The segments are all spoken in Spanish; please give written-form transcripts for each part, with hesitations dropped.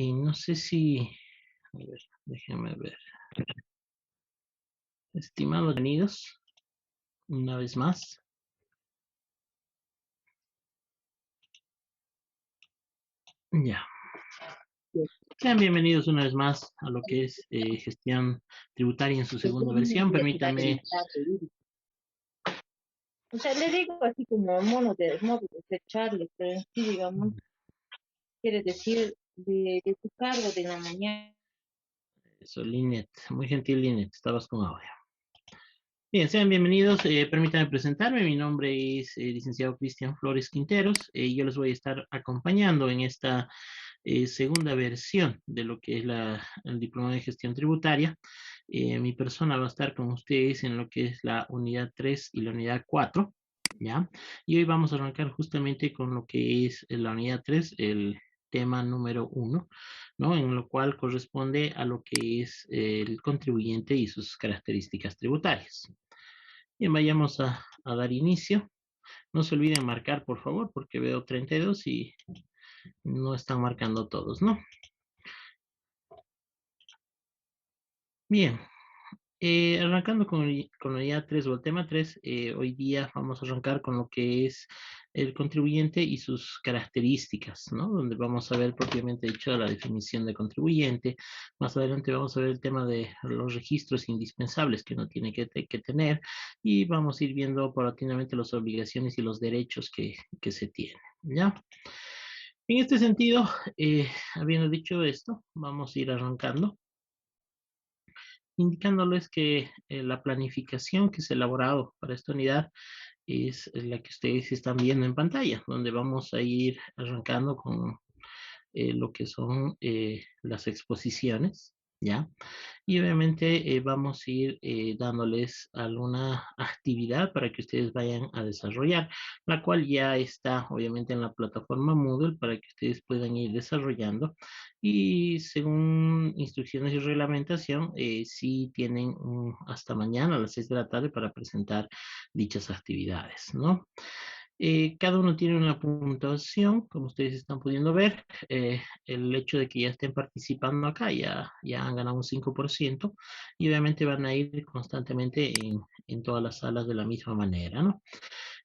Y no sé si, a ver, déjenme ver. Estimados amigos, una vez más, ya. Sean bienvenidos una vez más a lo que es gestión tributaria en su segunda versión. Permítanme, O sea, le digo así como modo de desecharle, pero en sí, digamos, quiere decir de tu cargo de la mañana. eso, Linet, muy gentil Linet, estabas con audio. Bien, sean bienvenidos. Permítanme presentarme. Mi nombre es licenciado Cristian Flores Quinteros. Yo les voy a estar acompañando en esta segunda versión de lo que es el diploma de gestión tributaria. Mi persona va a estar con ustedes en lo que es la unidad 3 y la unidad 4, ¿ya? Y hoy vamos a arrancar justamente con lo que es la unidad 3, el tema número 1, ¿no? En lo cual corresponde a lo que es el contribuyente y sus características tributarias. Bien, vayamos a dar inicio. No se olviden marcar, por favor, porque veo 32 y no están marcando todos, ¿no? Bien, arrancando con la idea 3 o el tema 3, hoy día vamos a arrancar con lo que es el contribuyente y sus características, ¿no? Donde vamos a ver propiamente dicho la definición de contribuyente. Más adelante vamos a ver el tema de los registros indispensables que uno tiene que tener y vamos a ir viendo paulatinamente las obligaciones y los derechos que se tienen, ¿ya? En este sentido, habiendo dicho esto, vamos a ir arrancando indicándoles que la planificación que se ha elaborado para esta unidad es la que ustedes están viendo en pantalla, donde vamos a ir arrancando con lo que son las exposiciones, ¿ya? Y obviamente vamos a ir dándoles alguna actividad para que ustedes vayan a desarrollar, la cual ya está obviamente en la plataforma Moodle para que ustedes puedan ir desarrollando. Y según instrucciones y reglamentación, sí tienen hasta mañana a las 6 de la tarde para presentar dichas actividades, ¿no? Cada uno tiene una puntuación, como ustedes están pudiendo ver. El hecho de que ya estén participando acá, ya han ganado un 5% y obviamente van a ir constantemente en todas las salas de la misma manera, ¿no?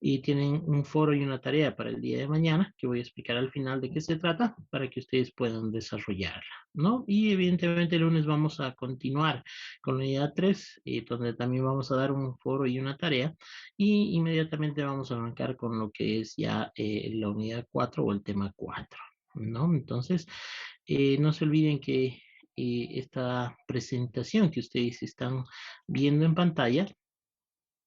Y tienen un foro y una tarea para el día de mañana que voy a explicar al final de qué se trata para que ustedes puedan desarrollarla, ¿no? Y evidentemente el lunes vamos a continuar con la unidad 3, donde también vamos a dar un foro y una tarea y inmediatamente vamos a arrancar con lo que es ya la unidad 4 o el tema 4, ¿no? Entonces, no se olviden que esta presentación que ustedes están viendo en pantalla,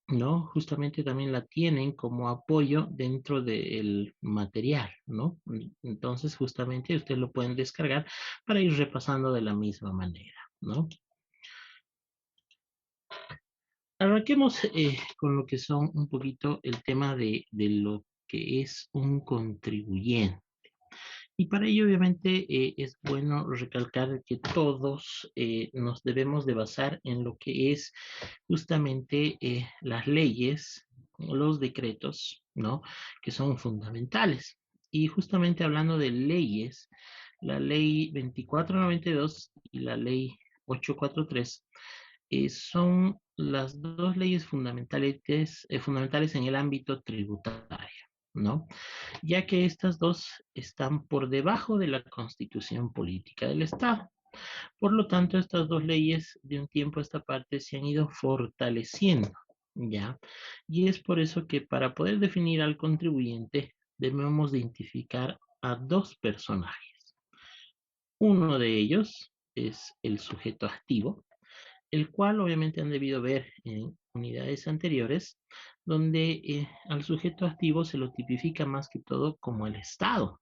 ¿no? Justamente también la tienen como apoyo dentro del material, ¿no? Entonces, justamente ustedes lo pueden descargar para ir repasando de la misma manera, ¿no? Arranquemos con lo que son un poquito el tema de lo que es un contribuyente. Y para ello, obviamente, es bueno recalcar que todos nos debemos de basar en lo que es justamente las leyes, los decretos, ¿no? Que son fundamentales. Y justamente hablando de leyes, la ley 2492 y la ley 843 son las dos leyes fundamentales en el ámbito tributario, ¿no? Ya que estas dos están por debajo de la constitución política del Estado. Por lo tanto, estas dos leyes de un tiempo a esta parte se han ido fortaleciendo, ¿ya? Y es por eso que para poder definir al contribuyente debemos de identificar a dos personajes. Uno de ellos es el sujeto activo, el cual obviamente han debido ver en unidades anteriores, donde al sujeto activo se lo tipifica más que todo como el Estado,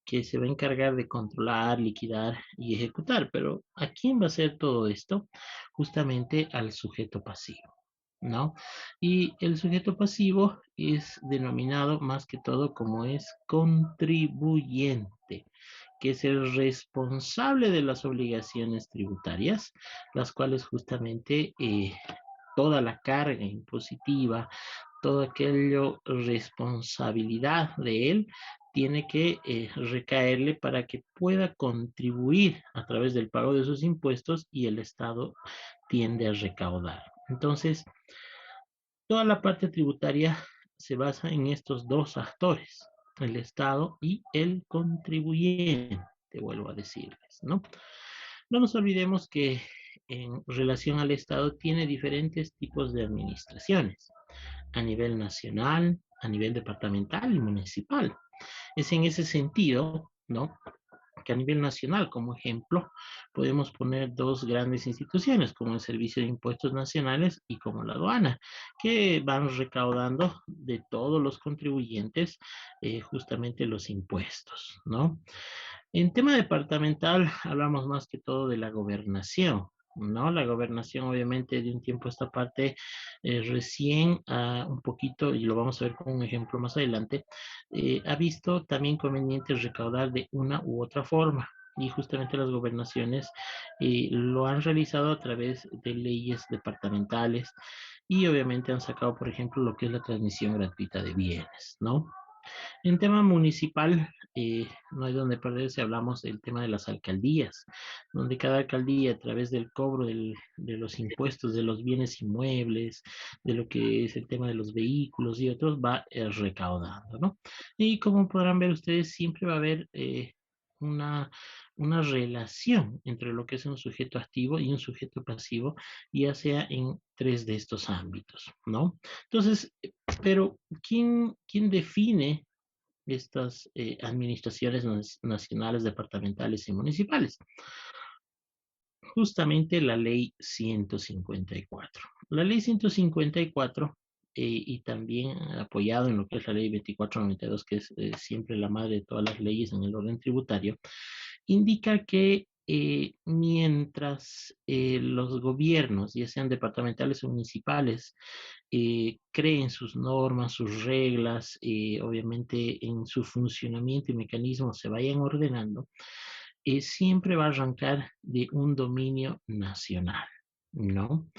que se va a encargar de controlar, liquidar y ejecutar. Pero ¿a quién va a hacer todo esto? Justamente al sujeto pasivo, ¿no? Y el sujeto pasivo es denominado más que todo como es contribuyente, que es el responsable de las obligaciones tributarias, las cuales justamente toda la carga impositiva, todo aquello responsabilidad de él, tiene que recaerle para que pueda contribuir a través del pago de sus impuestos y el Estado tiende a recaudar. Entonces, toda la parte tributaria se basa en estos dos actores, el Estado y el contribuyente, vuelvo a decirles, ¿no? No nos olvidemos que en relación al Estado tiene diferentes tipos de administraciones, a nivel nacional, a nivel departamental y municipal. Es en ese sentido, ¿no? Que a nivel nacional, como ejemplo, podemos poner dos grandes instituciones, como el Servicio de Impuestos Nacionales y como la aduana, que van recaudando de todos los contribuyentes justamente los impuestos, ¿no? En tema departamental, hablamos más que todo de la gobernación, ¿no? La gobernación, obviamente, de un tiempo a esta parte, recién un poquito, y lo vamos a ver con un ejemplo más adelante, ha visto también conveniente recaudar de una u otra forma. Y justamente las gobernaciones lo han realizado a través de leyes departamentales y obviamente han sacado, por ejemplo, lo que es la transmisión gratuita de bienes, ¿no? En tema municipal, no hay donde perderse, hablamos del tema de las alcaldías, donde cada alcaldía a través del cobro de los impuestos de los bienes inmuebles, de lo que es el tema de los vehículos y otros, va recaudando, ¿no? Y como podrán ver ustedes, siempre va a haber una, una relación entre lo que es un sujeto activo y un sujeto pasivo, ya sea en tres de estos ámbitos, ¿no? Entonces, pero ¿quién define estas administraciones nacionales, departamentales y municipales? Justamente la ley 154. La ley 154 y también apoyado en lo que es la ley 2492, que es siempre la madre de todas las leyes en el orden tributario, indica que mientras los gobiernos, ya sean departamentales o municipales, creen sus normas, sus reglas, obviamente en su funcionamiento y mecanismos se vayan ordenando, siempre va a arrancar de un dominio nacional, ¿no?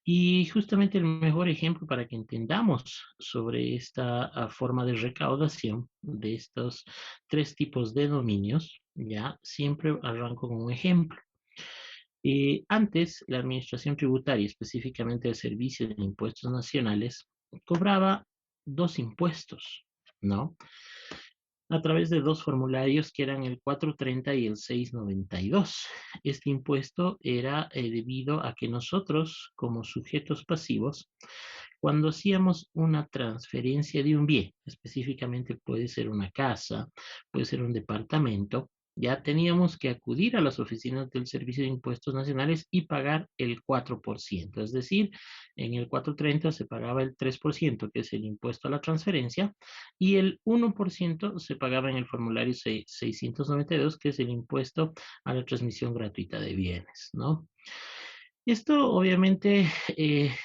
Y justamente el mejor ejemplo para que entendamos sobre esta forma de recaudación de estos tres tipos de dominios, ya siempre arranco con un ejemplo. Antes, la Administración Tributaria, específicamente el Servicio de Impuestos Nacionales, cobraba dos impuestos, ¿no? A través de dos formularios que eran el 430 y el 692. Este impuesto era debido a que nosotros, como sujetos pasivos, cuando hacíamos una transferencia de un bien, específicamente puede ser una casa, puede ser un departamento, ya teníamos que acudir a las oficinas del Servicio de Impuestos Nacionales y pagar el 4%. Es decir, en el 430 se pagaba el 3%, que es el impuesto a la transferencia, y el 1% se pagaba en el formulario 692, que es el impuesto a la transmisión gratuita de bienes, ¿no? Esto obviamente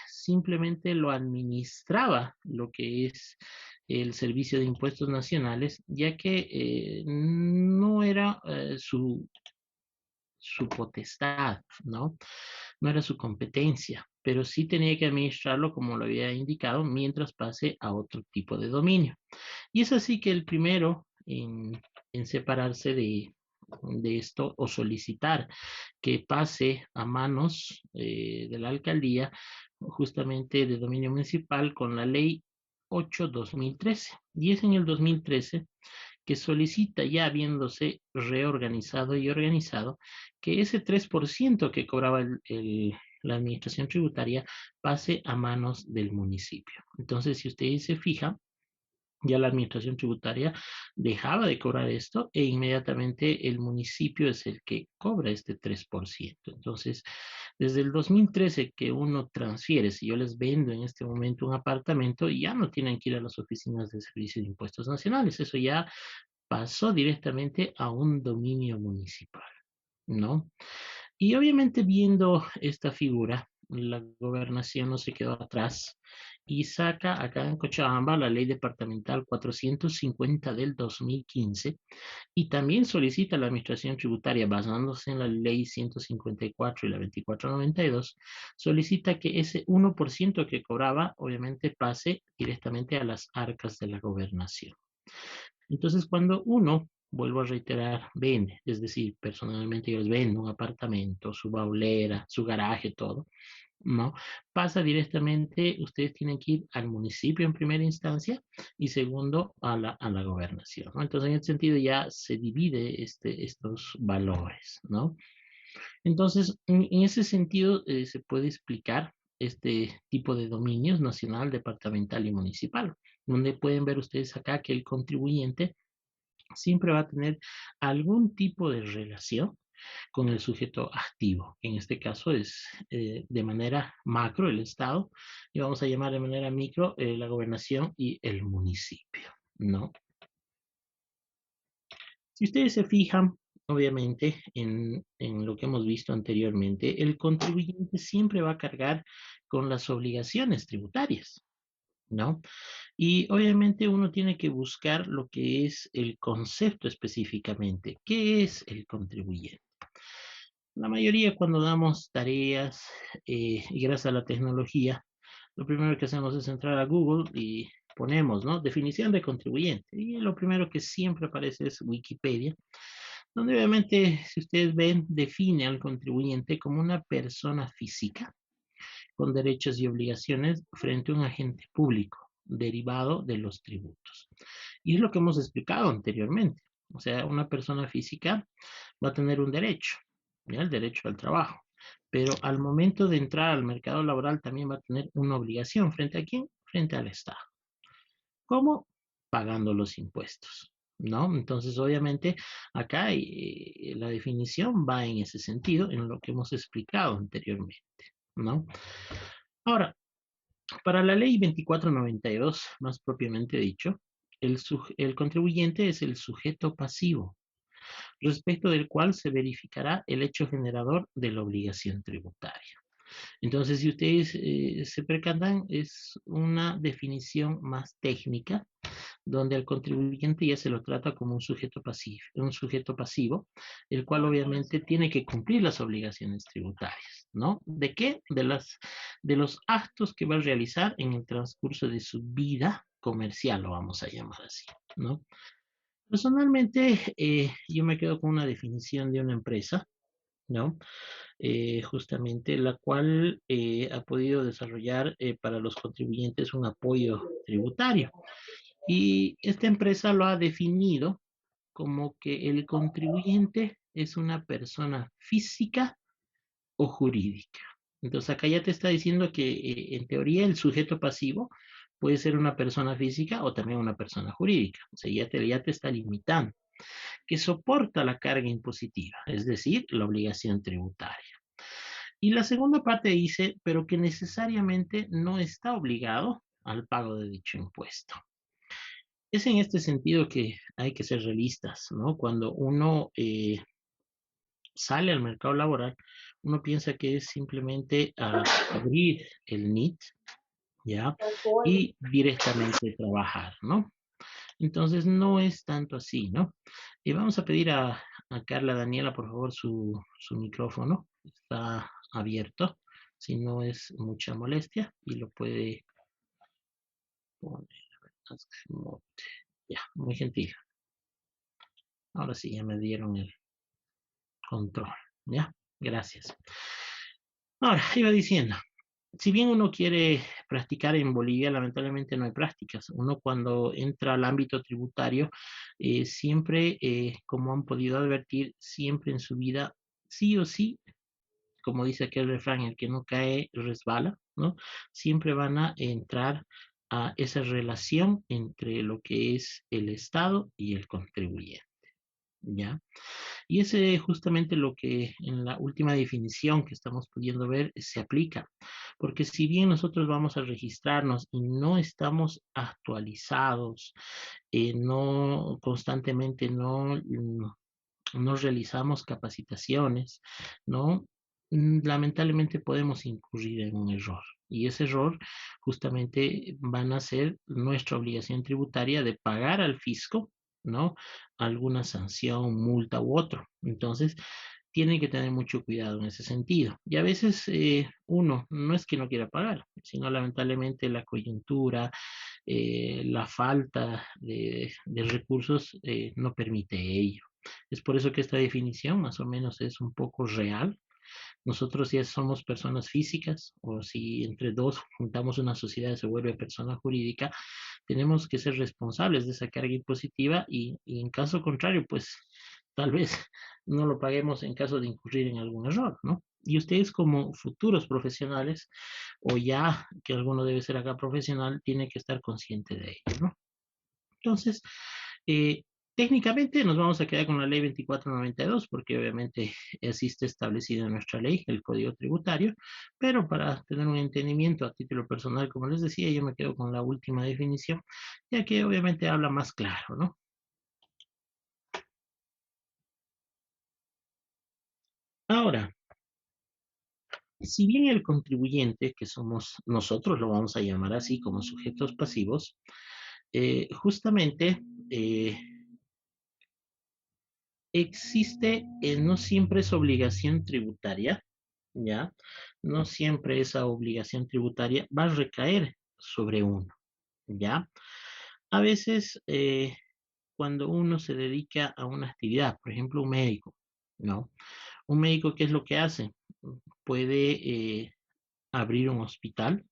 simplemente lo administraba lo que es el Servicio de Impuestos Nacionales, ya que no era su potestad, ¿no? No era su competencia, pero sí tenía que administrarlo como lo había indicado mientras pase a otro tipo de dominio. Y es así que el primero en separarse de esto o solicitar que pase a manos de la alcaldía, justamente de dominio municipal, con la ley 8/2013. Y es en el 2013 que solicita, ya habiéndose reorganizado y organizado, que ese 3% que cobraba la administración tributaria pase a manos del municipio. Entonces, si usted se fija, ya la administración tributaria dejaba de cobrar esto e inmediatamente el municipio es el que cobra este 3%. Entonces, desde el 2013 que uno transfiere, si yo les vendo en este momento un apartamento, ya no tienen que ir a las oficinas de Servicio de Impuestos Nacionales. Eso ya pasó directamente a un dominio municipal, ¿no? Y obviamente viendo esta figura, la gobernación no se quedó atrás y saca acá en Cochabamba la ley departamental 450 del 2015 y también solicita a la administración tributaria, basándose en la ley 154 y la 2492, solicita que ese 1% que cobraba obviamente pase directamente a las arcas de la gobernación. Entonces, cuando uno, vuelvo a reiterar, vende, es decir, personalmente yo les vendo un apartamento, su baulera, su garaje, todo, ¿no? Pasa directamente, ustedes tienen que ir al municipio en primera instancia y segundo a la gobernación, ¿no? Entonces, en ese sentido ya se divide estos valores, ¿no? Entonces, en ese sentido, se puede explicar este tipo de dominios nacional, departamental y municipal, donde pueden ver ustedes acá que el contribuyente siempre va a tener algún tipo de relación con el sujeto activo. En este caso es de manera macro el Estado y vamos a llamar de manera micro la gobernación y el municipio, ¿no? Si ustedes se fijan, obviamente, en lo que hemos visto anteriormente, el contribuyente siempre va a cargar con las obligaciones tributarias, ¿no? Y obviamente uno tiene que buscar lo que es el concepto específicamente. ¿Qué es el contribuyente? La mayoría cuando damos tareas y gracias a la tecnología, lo primero que hacemos es entrar a Google y ponemos, ¿no? Definición de contribuyente. Y lo primero que siempre aparece es Wikipedia, donde obviamente, si ustedes ven, define al contribuyente como una persona física con derechos y obligaciones frente a un agente público derivado de los tributos. Y es lo que hemos explicado anteriormente. O sea, una persona física va a tener un derecho, ¿ya? El derecho al trabajo. Pero al momento de entrar al mercado laboral también va a tener una obligación. ¿Frente a quién? Frente al Estado. ¿Cómo? Pagando los impuestos, ¿no? Entonces, obviamente, acá la definición va en ese sentido, en lo que hemos explicado anteriormente, ¿no? Ahora, para la ley 2492, más propiamente dicho, el contribuyente es el sujeto pasivo, respecto del cual se verificará el hecho generador de la obligación tributaria. Entonces, si ustedes se percatan, es una definición más técnica donde al contribuyente ya se lo trata como un sujeto pasivo, el cual obviamente tiene que cumplir las obligaciones tributarias, ¿no? ¿De qué? De los actos que va a realizar en el transcurso de su vida comercial, lo vamos a llamar así, ¿no? Personalmente, yo me quedo con una definición de una empresa, ¿no? Justamente la cual ha podido desarrollar para los contribuyentes un apoyo tributario. Y esta empresa lo ha definido como que el contribuyente es una persona física o jurídica. Entonces acá ya te está diciendo que en teoría el sujeto pasivo puede ser una persona física o también una persona jurídica. O sea, ya te está limitando. Que soporta la carga impositiva, es decir, la obligación tributaria. Y la segunda parte dice, pero que necesariamente no está obligado al pago de dicho impuesto. Es en este sentido que hay que ser realistas, ¿no? Cuando uno sale al mercado laboral, uno piensa que es simplemente abrir el NIT, ¿ya? Y directamente trabajar, ¿no? Entonces no es tanto así, ¿no? Y vamos a pedir a Carla Daniela, por favor, su micrófono. Está abierto, si no es mucha molestia, y lo puede poner. Ya, muy gentil. Ahora sí, ya me dieron el control. ¿Ya? Gracias. Ahora, iba diciendo, si bien uno quiere practicar en Bolivia, lamentablemente no hay prácticas. Uno cuando entra al ámbito tributario, siempre, como han podido advertir, siempre en su vida, sí o sí, como dice aquel refrán, el que no cae resbala, ¿no? Siempre van a entrar a esa relación entre lo que es el Estado y el contribuyente, ¿ya? Y ese es justamente lo que en la última definición que estamos pudiendo ver se aplica. Porque si bien nosotros vamos a registrarnos y no estamos actualizados, no constantemente no realizamos capacitaciones, ¿no? Lamentablemente podemos incurrir en un error. Y ese error justamente van a ser nuestra obligación tributaria de pagar al fisco, ¿no? Alguna sanción, multa u otro. Entonces, tienen que tener mucho cuidado en ese sentido. Y a veces uno no es que no quiera pagar, sino lamentablemente la coyuntura, la falta de recursos no permite ello. Es por eso que esta definición más o menos es un poco real. Nosotros ya somos personas físicas, o si entre dos juntamos una sociedad se vuelve persona jurídica, tenemos que ser responsables de esa carga impositiva y en caso contrario, pues tal vez no lo paguemos en caso de incurrir en algún error, ¿no? Y ustedes como futuros profesionales, o ya que alguno debe ser acá profesional, tiene que estar consciente de ello, ¿no? Entonces, eh, técnicamente nos vamos a quedar con la ley 2492 porque obviamente existe establecido en nuestra ley, el Código Tributario, pero para tener un entendimiento a título personal, como les decía, yo me quedo con la última definición, ya que obviamente habla más claro, ¿no? Ahora, si bien el contribuyente, que somos nosotros, lo vamos a llamar así como sujetos pasivos, justamente eh, existe, no siempre es obligación tributaria, ¿ya? No siempre esa obligación tributaria va a recaer sobre uno, ¿ya? A veces, cuando uno se dedica a una actividad, por ejemplo, un médico, ¿no? Un médico, ¿qué es lo que hace? Puede abrir un hospital,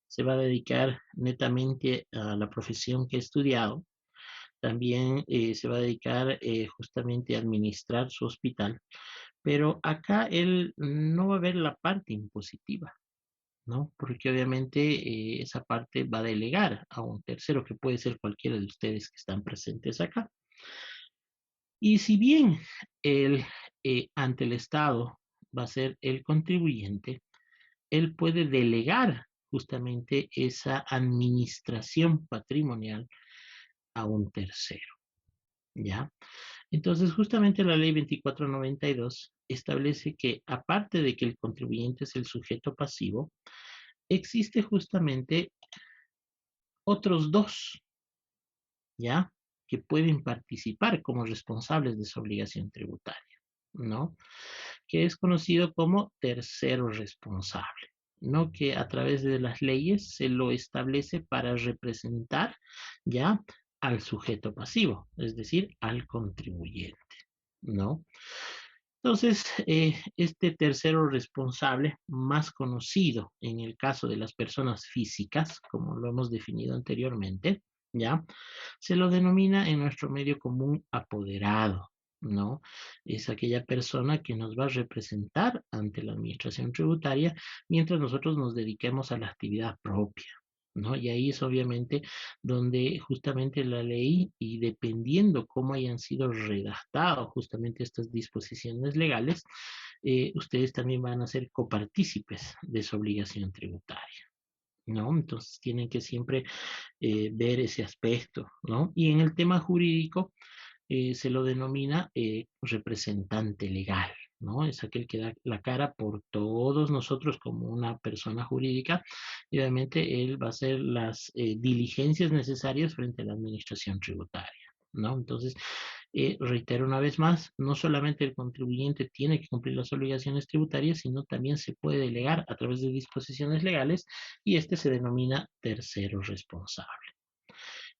se va a dedicar netamente a la profesión que ha estudiado, también se va a dedicar justamente a administrar su hospital, pero acá él no va a ver la parte impositiva, ¿no? Porque obviamente esa parte va a delegar a un tercero que puede ser cualquiera de ustedes que están presentes acá. Y si bien él ante el Estado va a ser el contribuyente, él puede delegar justamente esa administración patrimonial a un tercero, ¿ya? Entonces, justamente la ley 2492 establece que aparte de que el contribuyente es el sujeto pasivo, existe justamente otros dos, ¿ya? Que pueden participar como responsables de su obligación tributaria, ¿no? Que es conocido como tercero responsable, ¿no? Que a través de las leyes se lo establece para representar, ¿ya? Al sujeto pasivo, es decir, al contribuyente, ¿no? Entonces, este tercero responsable, más conocido en el caso de las personas físicas, como lo hemos definido anteriormente, ¿ya? Se lo denomina en nuestro medio común apoderado, ¿no? Es aquella persona que nos va a representar ante la administración tributaria mientras nosotros nos dediquemos a la actividad propia, ¿no? Y ahí es obviamente donde justamente la ley y dependiendo cómo hayan sido redactadas justamente estas disposiciones legales, ustedes también van a ser copartícipes de su obligación tributaria, ¿no? Entonces tienen que siempre ver ese aspecto, ¿no? Y en el tema jurídico se lo denomina representante legal, ¿no? Es aquel que da la cara por todos nosotros como una persona jurídica y obviamente él va a hacer las diligencias necesarias frente a la administración tributaria, ¿no? Entonces, reitero una vez más, no solamente el contribuyente tiene que cumplir las obligaciones tributarias, sino también se puede delegar a través de disposiciones legales y este se denomina tercero responsable.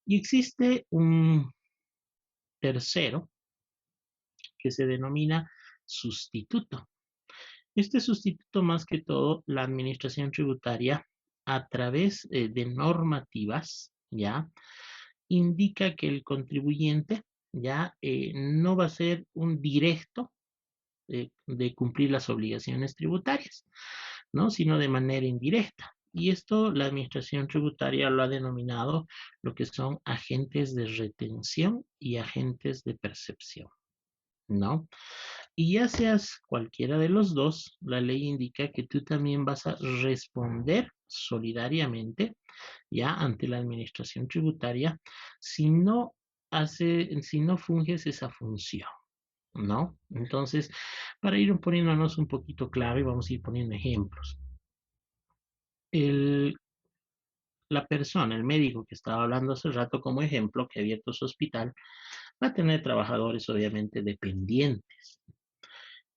Y existe un tercero que se denomina sustituto. Este sustituto, más que todo, la administración tributaria, a través de normativas, ya, indica que el contribuyente ya no va a ser un directo de cumplir las obligaciones tributarias, ¿no? Sino de manera indirecta. Y esto la administración tributaria lo ha denominado lo que son agentes de retención y agentes de percepción, ¿no? Y ya seas cualquiera de los dos, la ley indica que tú también vas a responder solidariamente ya ante la administración tributaria si no funges esa función, ¿no? Entonces, para ir poniéndonos un poquito claro y vamos a ir poniendo ejemplos. El, la persona, el médico que estaba hablando hace rato como ejemplo, que ha abierto su hospital, va a tener trabajadores obviamente dependientes.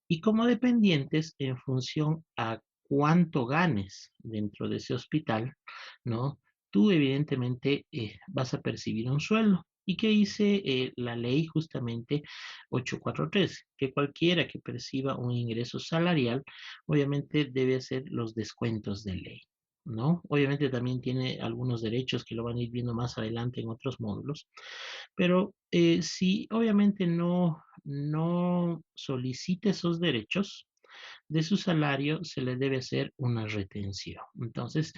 Y como dependientes, en función a cuánto ganes dentro de ese hospital, ¿no? tú evidentemente vas a percibir un sueldo. ¿Y qué dice la ley justamente 843? Que cualquiera que perciba un ingreso salarial, obviamente debe hacer los descuentos de ley, ¿no? Obviamente también tiene algunos derechos que lo van a ir viendo más adelante en otros módulos, pero si obviamente no solicita esos derechos, de su salario se le debe hacer una retención. Entonces,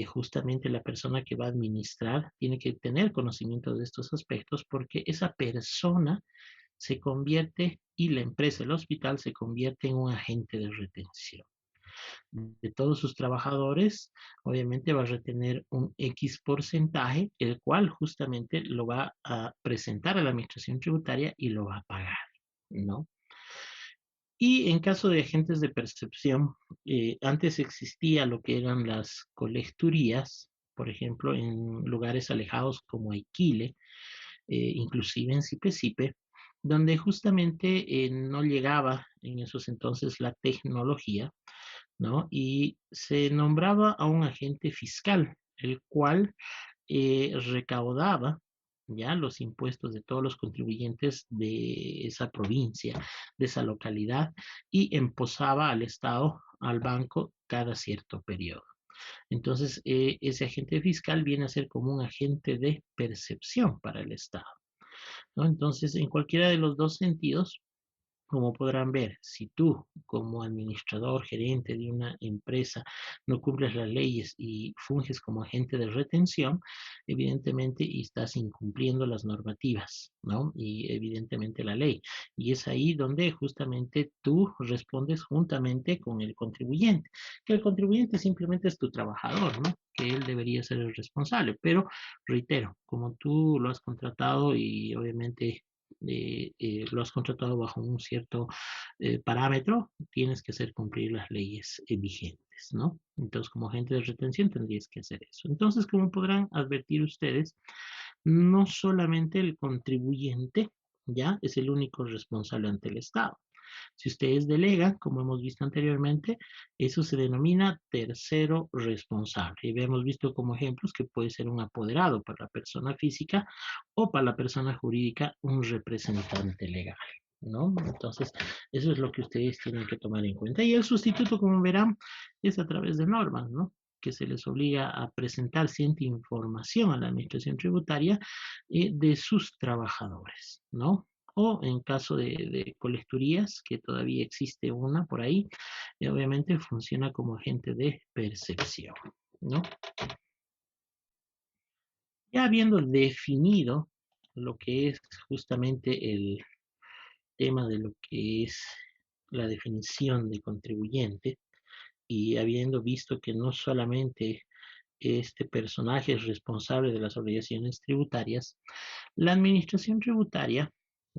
justamente la persona que va a administrar tiene que tener conocimiento de estos aspectos porque esa persona se convierte y la empresa, el hospital, se convierte en un agente de retención. De todos sus trabajadores, obviamente va a retener un X porcentaje, el cual justamente lo va a presentar a la administración tributaria y lo va a pagar, ¿no? Y en caso de agentes de percepción, antes existía lo que eran las colecturías, por ejemplo, en lugares alejados como Iquile, inclusive en Sipe, donde justamente no llegaba en esos entonces la tecnología, ¿no? Y se nombraba a un agente fiscal, el cual recaudaba ya los impuestos de todos los contribuyentes de esa provincia, de esa localidad, y emposaba al Estado, al banco, cada cierto periodo. Entonces, ese agente fiscal viene a ser como un agente de percepción para el Estado, ¿no? Entonces, en cualquiera de los dos sentidos, como podrán ver, si tú como administrador, gerente de una empresa no cumples las leyes y funges como agente de retención, evidentemente estás incumpliendo las normativas, ¿no? Y evidentemente la ley. Y es ahí donde justamente tú respondes juntamente con el contribuyente, que el contribuyente simplemente es tu trabajador, ¿no? Que él debería ser el responsable. Pero reitero, como tú lo has contratado y obviamente lo has contratado bajo un cierto parámetro, tienes que hacer cumplir las leyes vigentes, ¿no? Entonces, como agente de retención tendrías que hacer eso. Entonces, como podrán advertir ustedes, no solamente el contribuyente ya es el único responsable ante el Estado. Si ustedes delegan, como hemos visto anteriormente, eso se denomina tercero responsable. Y hemos visto como ejemplos que puede ser un apoderado para la persona física o para la persona jurídica un representante legal, ¿no? Entonces, eso es lo que ustedes tienen que tomar en cuenta. Y el sustituto, como verán, es a través de normas, ¿no? Que se les obliga a presentar cierta información a la administración tributaria de sus trabajadores, ¿no? O en caso de colecturías, que todavía existe una por ahí, obviamente funciona como agente de percepción, ¿no? Ya habiendo definido lo que es justamente el tema de lo que es la definición de contribuyente y habiendo visto que no solamente este personaje es responsable de las obligaciones tributarias, la administración tributaria,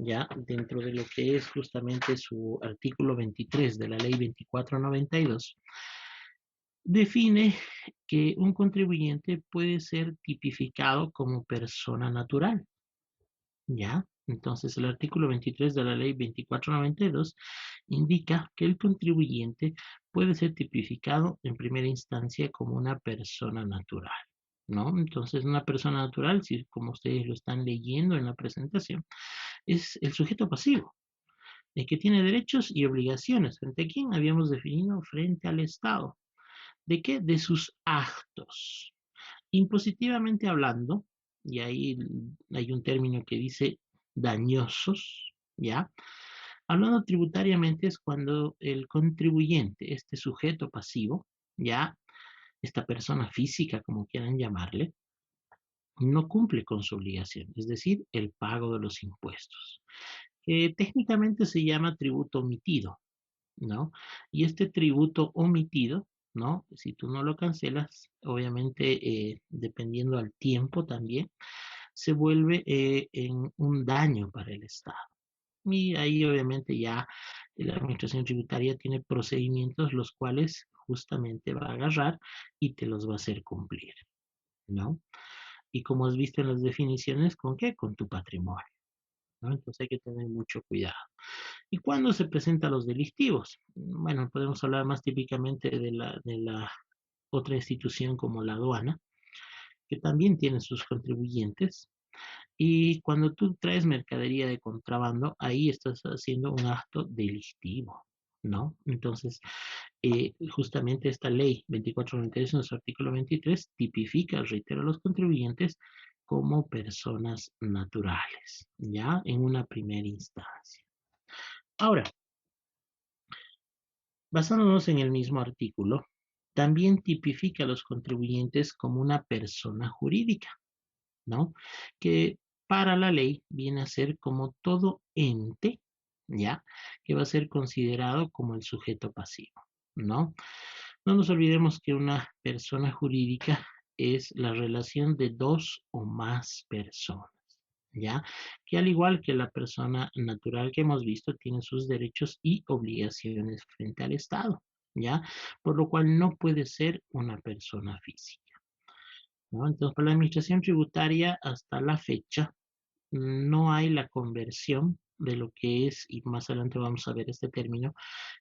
ya dentro de lo que es justamente su artículo 23 de la ley 2492, define que un contribuyente puede ser tipificado como persona natural, ¿ya? Entonces, el artículo 23 de la ley 2492 indica que el contribuyente puede ser tipificado en primera instancia como una persona natural, ¿no? Entonces, una persona natural, si como ustedes lo están leyendo en la presentación, es el sujeto pasivo, el que tiene derechos y obligaciones. ¿Frente a quién habíamos definido? Frente al Estado. ¿De qué? De sus actos. Impositivamente hablando, y ahí hay un término que dice dañosos, ¿ya? Hablando tributariamente es cuando el contribuyente, este sujeto pasivo, ¿ya? Esta persona física, como quieran llamarle, no cumple con su obligación, es decir, el pago de los impuestos, que técnicamente se llama tributo omitido, ¿no? Y este tributo omitido, ¿no? Si tú no lo cancelas, obviamente, dependiendo al tiempo también, se vuelve en un daño para el Estado. Y ahí obviamente ya la administración tributaria tiene procedimientos los cuales justamente va a agarrar y te los va a hacer cumplir, ¿no? Y como has visto en las definiciones, ¿con qué? Con tu patrimonio, ¿no? Entonces hay que tener mucho cuidado. ¿Y cuándo se presentan los delictivos? Bueno, podemos hablar más típicamente de la otra institución como la aduana, que también tiene sus contribuyentes. Y cuando tú traes mercadería de contrabando, ahí estás haciendo un acto delictivo, ¿no? Entonces, justamente esta ley 2493 en su artículo 23 tipifica, reitero, a los contribuyentes como personas naturales, ya en una primera instancia. Ahora, basándonos en el mismo artículo, también tipifica a los contribuyentes como una persona jurídica, ¿no? Que para la ley viene a ser como todo ente, ¿ya? Que va a ser considerado como el sujeto pasivo, ¿no? No nos olvidemos que una persona jurídica es la relación de dos o más personas, ¿ya? Que al igual que la persona natural que hemos visto, tiene sus derechos y obligaciones frente al Estado, ¿ya? Por lo cual no puede ser una persona física, ¿no? Entonces, para la administración tributaria, hasta la fecha, no hay la conversión de lo que es, y más adelante vamos a ver este término,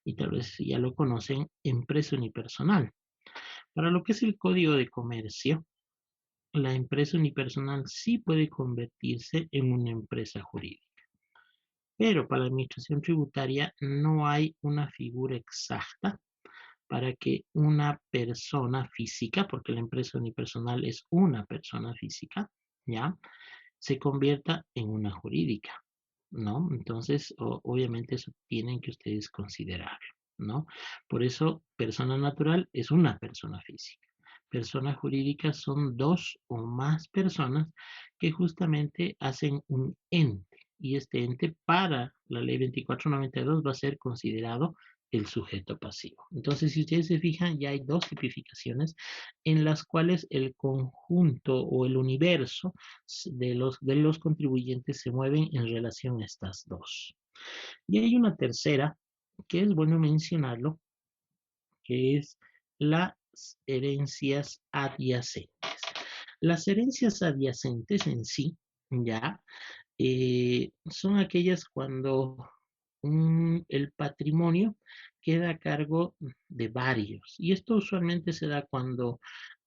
y tal vez ya lo conocen, empresa unipersonal. Para lo que es el Código de Comercio, la empresa unipersonal sí puede convertirse en una empresa jurídica, pero para la administración tributaria no hay una figura exacta para que una persona física, porque la empresa unipersonal es una persona física, ¿ya? Se convierta en una jurídica, ¿no? Entonces, obviamente eso tienen que ustedes considerarlo, ¿no? Por eso, persona natural es una persona física. Persona jurídica son dos o más personas que justamente hacen un ente. Y este ente para la ley 2492 va a ser considerado el sujeto pasivo. Entonces, si ustedes se fijan, ya hay dos tipificaciones en las cuales el conjunto o el universo de los contribuyentes se mueven en relación a estas dos. Y hay una tercera, que es bueno mencionarlo, que es las herencias adyacentes. Las herencias adyacentes en sí, ya, son aquellas cuando el patrimonio queda a cargo de varios. Y esto usualmente se da cuando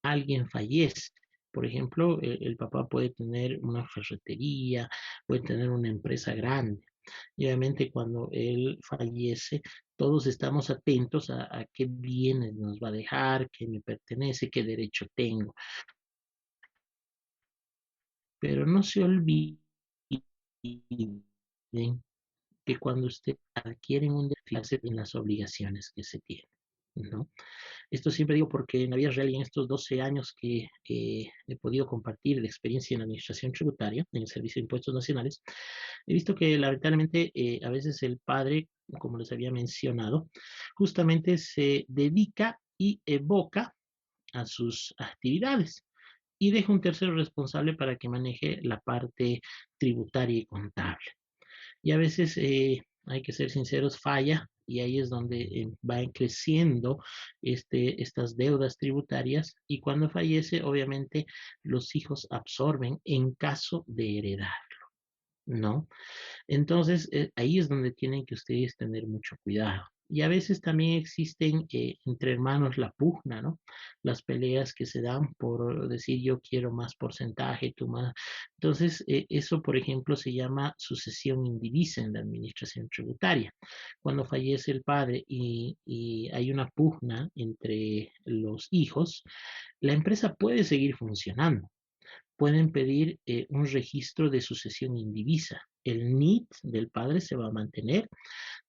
alguien fallece. Por ejemplo, el papá puede tener una ferretería, puede tener una empresa grande. Y obviamente cuando él fallece, todos estamos atentos a qué bienes nos va a dejar, qué me pertenece, qué derecho tengo. Pero no se olviden que cuando usted adquiere un derecho en las obligaciones que se tienen, ¿no? Esto siempre digo porque en la vida real y en estos 12 años que he podido compartir de experiencia en la administración tributaria, en el Servicio de Impuestos Nacionales, he visto que lamentablemente a veces el padre, como les había mencionado, justamente se dedica y evoca a sus actividades y deja un tercero responsable para que maneje la parte tributaria y contable. Y a veces, hay que ser sinceros, falla y ahí es donde van creciendo estas deudas tributarias y cuando fallece, obviamente, los hijos absorben en caso de heredar, ¿no? Entonces, ahí es donde tienen que ustedes tener mucho cuidado. Y a veces también existen entre hermanos la pugna, ¿no? Las peleas que se dan por decir yo quiero más porcentaje, tú más. Entonces, eso, por ejemplo, se llama sucesión indivisa en la administración tributaria. Cuando fallece el padre y hay una pugna entre los hijos, la empresa puede seguir funcionando, pueden pedir un registro de sucesión indivisa. El NIT del padre se va a mantener,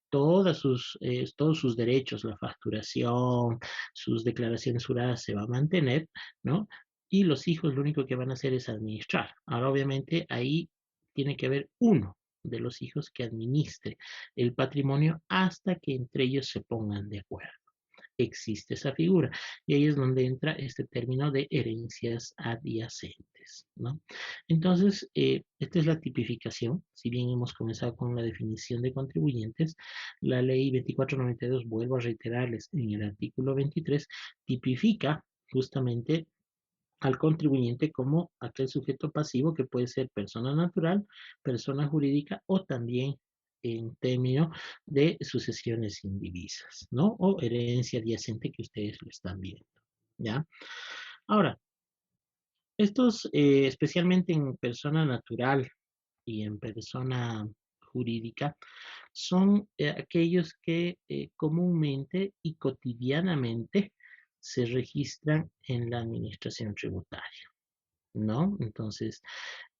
todos sus derechos, la facturación, sus declaraciones juradas se va a mantener, ¿no? Y los hijos lo único que van a hacer es administrar. Ahora, obviamente, ahí tiene que haber uno de los hijos que administre el patrimonio hasta que entre ellos se pongan de acuerdo, existe esa figura. Y ahí es donde entra este término de herencias adyacentes, ¿no? Entonces, esta es la tipificación. Si bien hemos comenzado con la definición de contribuyentes, la ley 2492, vuelvo a reiterarles, en el artículo 23, tipifica justamente al contribuyente como aquel sujeto pasivo que puede ser persona natural, persona jurídica o también en términos de sucesiones indivisas, ¿no? O herencia adyacente que ustedes lo están viendo, ¿ya? Ahora, Estos, especialmente en persona natural y en persona jurídica, son aquellos que comúnmente y cotidianamente se registran en la administración tributaria, ¿no? Entonces,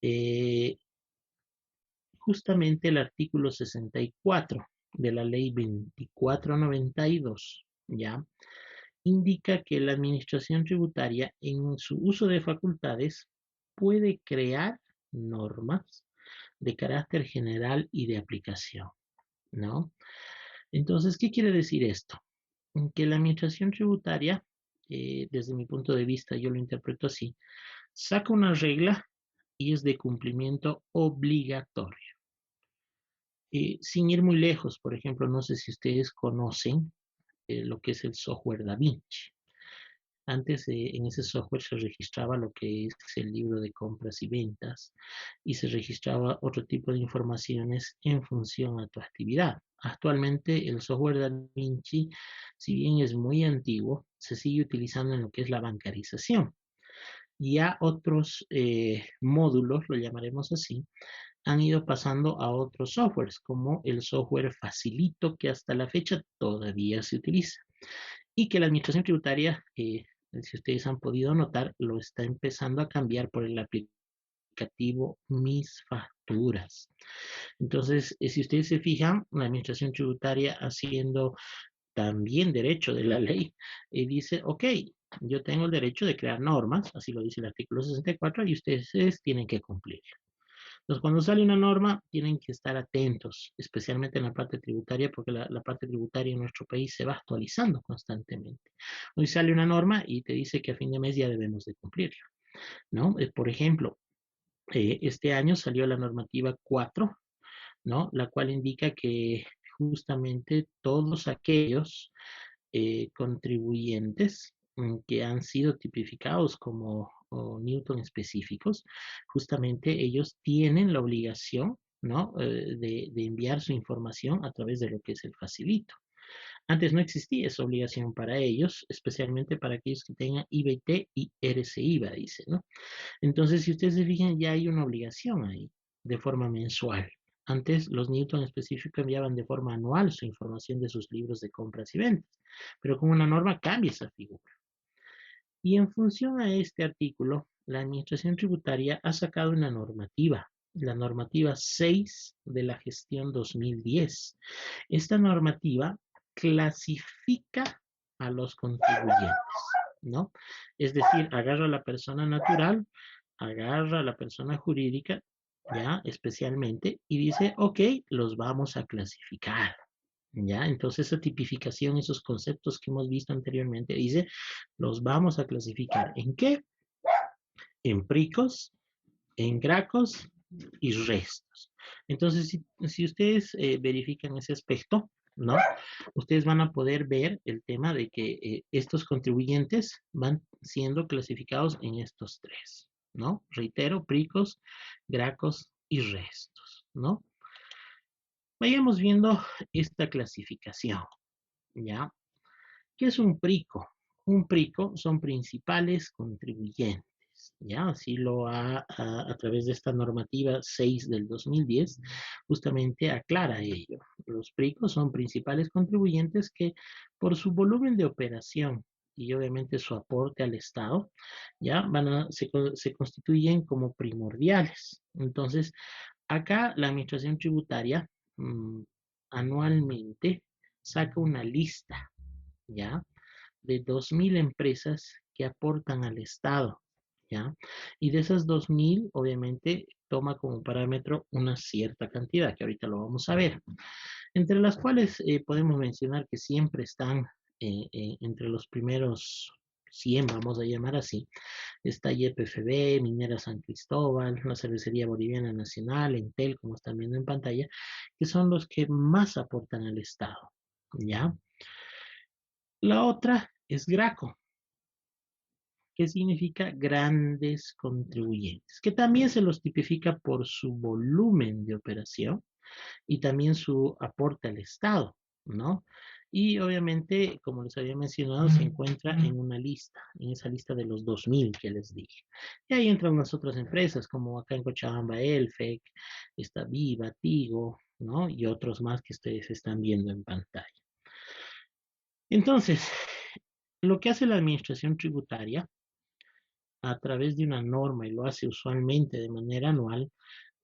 eh, justamente el artículo 64 de la ley 2492, ¿ya? Indica que la administración tributaria en su uso de facultades puede crear normas de carácter general y de aplicación, ¿no? Entonces, ¿qué quiere decir esto? Que la administración tributaria, desde mi punto de vista, yo lo interpreto así, saca una regla y es de cumplimiento obligatorio. Sin ir muy lejos, por ejemplo, no sé si ustedes conocen lo que es el software Da Vinci. Antes en ese software se registraba lo que es el libro de compras y ventas y se registraba otro tipo de informaciones en función a tu actividad. Actualmente el software Da Vinci, si bien es muy antiguo, se sigue utilizando en lo que es la bancarización. Ya otros módulos, lo llamaremos así, han ido pasando a otros softwares, como el software Facilito, que hasta la fecha todavía se utiliza y que la administración tributaria, si ustedes han podido notar, lo está empezando a cambiar por el aplicativo Mis Facturas. Entonces, si ustedes se fijan, la administración tributaria haciendo también derecho de la ley, dice, ok, yo tengo el derecho de crear normas, así lo dice el artículo 64, y ustedes tienen que cumplir. Entonces, cuando sale una norma, tienen que estar atentos, especialmente en la parte tributaria, porque la parte tributaria en nuestro país se va actualizando constantemente. Hoy sale una norma y te dice que a fin de mes ya debemos de cumplirla, ¿no? Por ejemplo, este año salió la normativa 4, ¿no? La cual indica que justamente todos aquellos contribuyentes que han sido tipificados como Newton específicos, justamente ellos tienen la obligación, ¿no? De enviar su información a través de lo que es el facilito. Antes no existía esa obligación para ellos, especialmente para aquellos que tengan IBT y RCIVA, dice, ¿no? Entonces, si ustedes se fijan, ya hay una obligación ahí de forma mensual. Antes los Newton específicos enviaban de forma anual su información de sus libros de compras y ventas, pero con una norma cambia esa figura. Y en función a este artículo, la Administración Tributaria ha sacado una normativa, la normativa 6 de la gestión 2010. Esta normativa clasifica a los contribuyentes, ¿no? Es decir, agarra a la persona natural, agarra a la persona jurídica, ya, especialmente, y dice, ok, los vamos a clasificar. ¿Ya? Entonces esa tipificación, esos conceptos que hemos visto anteriormente, dice, los vamos a clasificar. ¿En qué? En pricos, en gracos y restos. Entonces, si ustedes verifican ese aspecto, ¿no? Ustedes van a poder ver el tema de que estos contribuyentes van siendo clasificados en estos tres, ¿no? Reitero, pricos, gracos y restos, ¿no? Vayamos viendo esta clasificación, ¿ya? ¿Qué es un PRICO? Un PRICO son principales contribuyentes, ¿ya? Así a través de esta normativa 6 del 2010, justamente aclara ello. Los PRICOs son principales contribuyentes que por su volumen de operación y obviamente su aporte al Estado, ya se constituyen como primordiales. Entonces, acá la Administración Tributaria anualmente saca una lista, ¿ya? De 2.000 empresas que aportan al Estado, ¿ya? Y de esas 2.000, obviamente, toma como parámetro una cierta cantidad, que ahorita lo vamos a ver, entre las cuales podemos mencionar que siempre están entre los primeros 100, vamos a llamar así. Está YPFB, Minera San Cristóbal, la Cervecería Boliviana Nacional, Entel, como están viendo en pantalla, que son los que más aportan al Estado, ¿ya? La otra es Graco, que significa grandes contribuyentes, que también se los tipifica por su volumen de operación y también su aporte al Estado, ¿no? Y obviamente, como les había mencionado, se encuentra en una lista, en esa lista de los 2000 que les dije. Y ahí entran las otras empresas, como acá en Cochabamba, Elfec, está Viva, Tigo, ¿no? Y otros más que ustedes están viendo en pantalla. Entonces, lo que hace la administración tributaria a través de una norma, y lo hace usualmente de manera anual,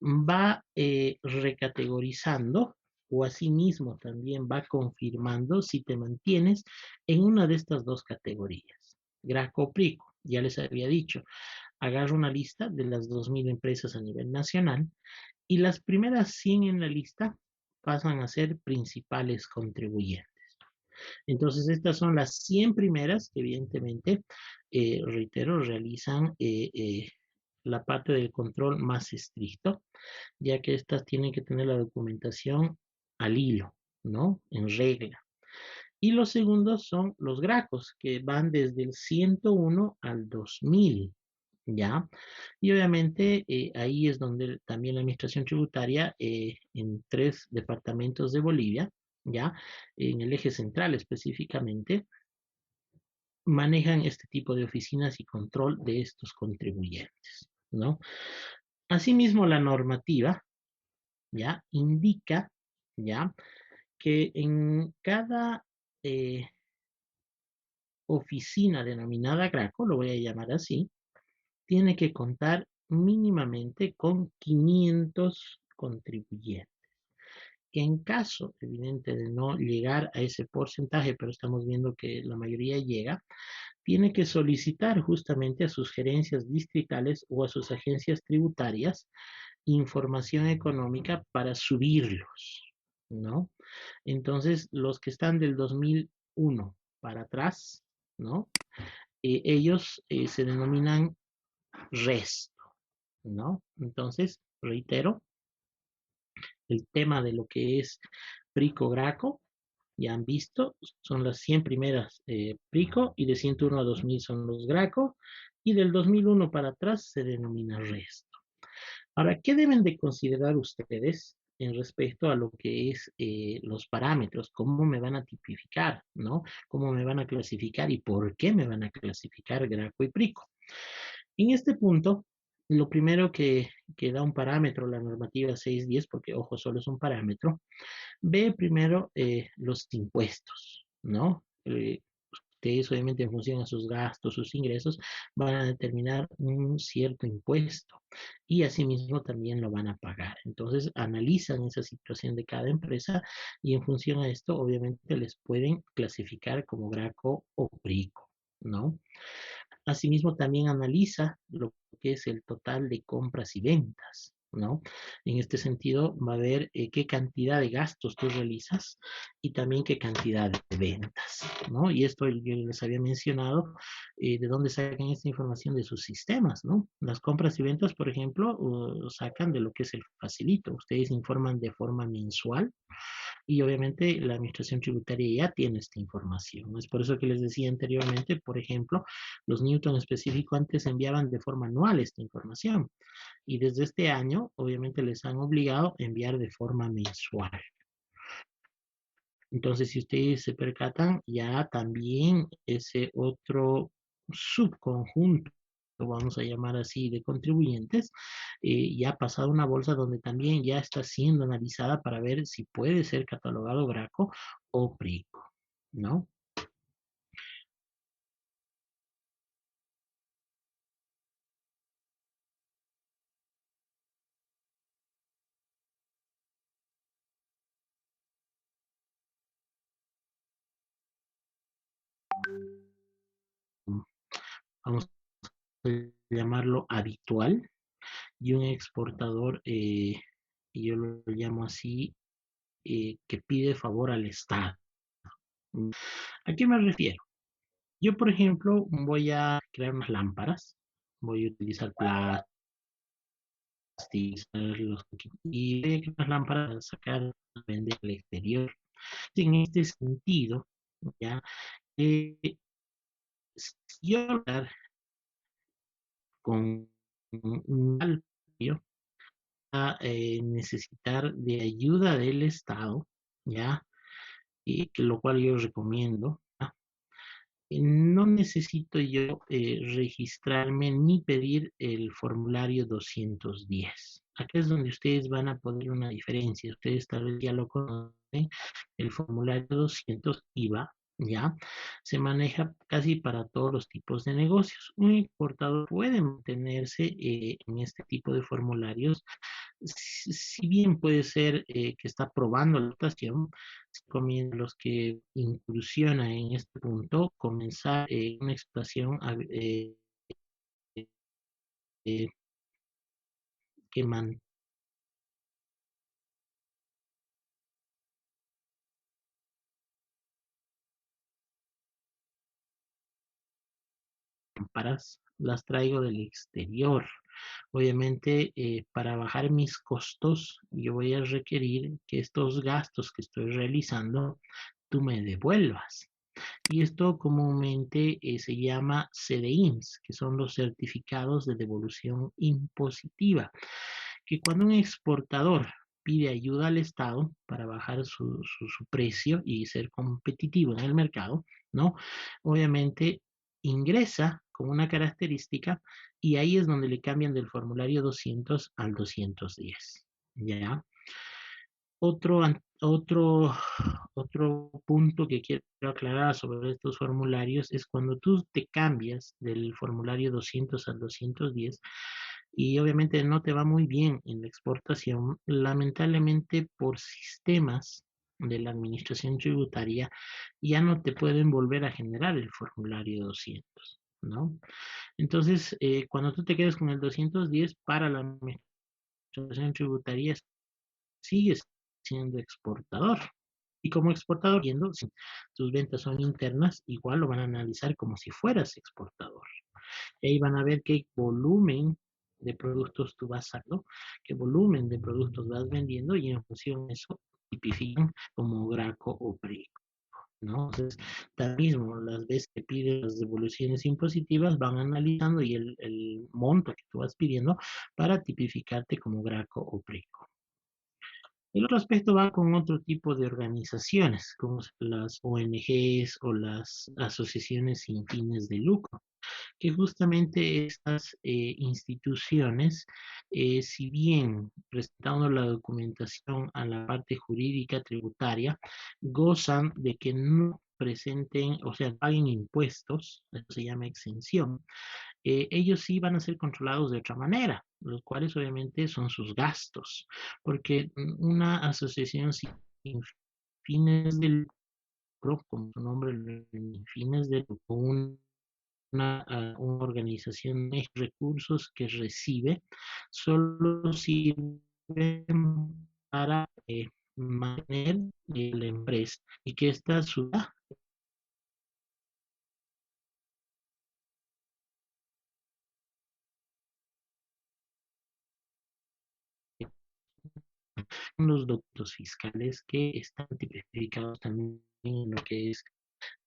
va recategorizando o asimismo también va confirmando si te mantienes en una de estas dos categorías. Graco o Prico, ya les había dicho, agarro una lista de las 2000 empresas a nivel nacional y las primeras 100 en la lista pasan a ser principales contribuyentes. Entonces, estas son las 100 primeras que evidentemente, reitero, realizan la parte del control más estricto, ya que estas tienen que tener la documentación al hilo, ¿no? En regla. Y los segundos son los gracos, que van desde el 101 al 2000, ¿ya? Y obviamente ahí es donde también la administración tributaria en 3 departamentos de Bolivia, ¿ya? En el eje central específicamente, manejan este tipo de oficinas y control de estos contribuyentes, ¿no? Asimismo, la normativa, ¿ya? Indica, ¿ya? Que en cada oficina denominada Graco, lo voy a llamar así, tiene que contar mínimamente con 500 contribuyentes. Que en caso, evidente, de no llegar a ese porcentaje, pero estamos viendo que la mayoría llega, tiene que solicitar justamente a sus gerencias distritales o a sus agencias tributarias información económica para subirlos, ¿no? Entonces, los que están del 2001 para atrás, ¿no? Ellos se denominan resto, ¿no? Entonces, reitero, el tema de lo que es Prico Graco, ya han visto, son las 100 primeras Prico y de 101 a 2000 son los Graco y del 2001 para atrás se denomina resto. Ahora, ¿qué deben de considerar ustedes en respecto a lo que es los parámetros? ¿Cómo me van a tipificar, no? ¿Cómo me van a clasificar y por qué me van a clasificar Graco y Prico? En este punto, lo primero que da un parámetro, la normativa 610, porque ojo, solo es un parámetro, ve primero los impuestos, ¿no? Ustedes obviamente en función a sus gastos, sus ingresos, van a determinar un cierto impuesto y asimismo también lo van a pagar. Entonces analizan esa situación de cada empresa y en función a esto obviamente les pueden clasificar como Graco o Prico, ¿no? Asimismo, también analiza lo que es el total de compras y ventas, ¿no? En este sentido, va a ver qué cantidad de gastos tú realizas y también qué cantidad de ventas, ¿no? Y esto yo les había mencionado, de dónde sacan esta información de sus sistemas, ¿no? Las compras y ventas, por ejemplo, sacan de lo que es el facilito. Ustedes informan de forma mensual y obviamente la administración tributaria ya tiene esta información. Es por eso que les decía anteriormente, por ejemplo, los Newton específico antes enviaban de forma anual esta información y desde este año obviamente les han obligado a enviar de forma mensual. Entonces, si ustedes se percatan, ya también ese otro subconjunto, lo vamos a llamar así, de contribuyentes, ya ha pasado a una bolsa donde también ya está siendo analizada para ver si puede ser catalogado Graco o Prico, ¿no? Vamos a llamarlo habitual, y un exportador, y yo lo llamo así, que pide favor al Estado. ¿A qué me refiero? Yo, por ejemplo, voy a crear unas lámparas, voy a utilizar plásticos y voy a crear unas lámparas para sacar a vender al exterior. En este sentido, ya, eh, si yo hablar con un alivio a necesitar de ayuda del Estado, ya, que lo cual yo recomiendo. No necesito yo registrarme ni pedir el formulario 210. Acá es donde ustedes van a poner una diferencia. Ustedes tal vez ya lo conocen. El formulario 200 IVA, ¿ya? Se maneja casi para todos los tipos de negocios. Un importador puede mantenerse en este tipo de formularios si bien puede ser que está probando la votación, se recomienda a los que incursionan en este punto comenzar una explotación eh, que mamparas las traigo del exterior. Obviamente, para bajar mis costos, yo voy a requerir que estos gastos que estoy realizando, tú me devuelvas. Y esto comúnmente se llama CDIMS, que son los certificados de devolución impositiva, que cuando un exportador pide ayuda al Estado para bajar su precio y ser competitivo en el mercado, ¿no? Obviamente ingresa con una característica y ahí es donde le cambian del formulario 200 al 210, ¿ya? Otro punto que quiero aclarar sobre estos formularios es cuando tú te cambias del formulario 200 al 210 y obviamente no te va muy bien en la exportación, lamentablemente por sistemas de la administración tributaria ya no te pueden volver a generar el formulario 200, ¿no? Entonces, cuando tú te quedas con el 210 para la administración tributaria sigues siendo exportador. Y como exportador, viendo si tus ventas son internas, igual lo van a analizar como si fueras exportador. Y ahí van a ver qué volumen de productos tú vas sacando, qué volumen de productos vas vendiendo y en función de eso tipifican como GRACO o PRICO, ¿no? Entonces, tal mismo, las veces que piden las devoluciones impositivas, van analizando y el monto que tú vas pidiendo para tipificarte como GRACO o PRICO. El otro aspecto va con otro tipo de organizaciones, como las ONGs o las asociaciones sin fines de lucro, que justamente estas instituciones, si bien presentando la documentación a la parte jurídica tributaria, gozan de que no presenten, o sea, paguen impuestos, eso se llama exención, ellos sí van a ser controlados de otra manera, los cuales obviamente son sus gastos, porque una asociación sin fines de lucro, como su nombre, sin fines de lucro, una organización de recursos que recibe, solo sirven para mantener la empresa y que esta suba los documentos fiscales que están tipificados también en lo que es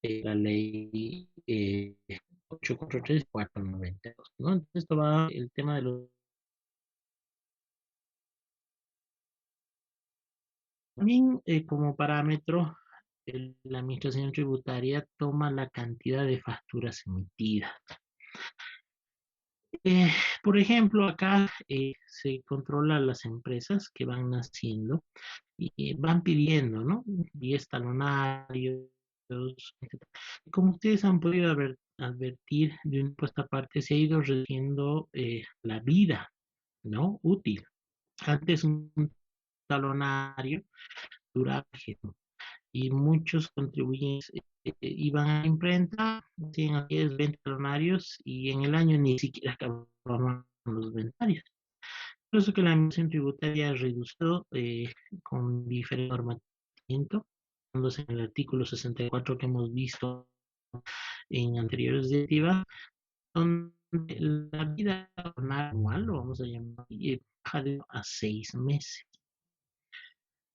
la ley 843-492, ¿no? Entonces, esto va el tema de los... También como parámetro, la administración tributaria toma la cantidad de facturas emitidas. Eh, por ejemplo, acá se controla las empresas que van naciendo y van pidiendo, ¿no? 10 talonarios, etcétera. Como ustedes han podido advertir, de un puesto aparte se ha ido reduciendo la vida, ¿no? Útil. Antes un talonario duraba y muchos contribuyentes iban a la imprenta, hacían 10, 20 talonarios y en el año ni siquiera acababan los inventarios. Por eso que la administración tributaria ha reducido con diferente normativa, en el artículo 64 que hemos visto en anteriores directivas, donde la vida anual, lo vamos a llamar, baja de a 6 meses.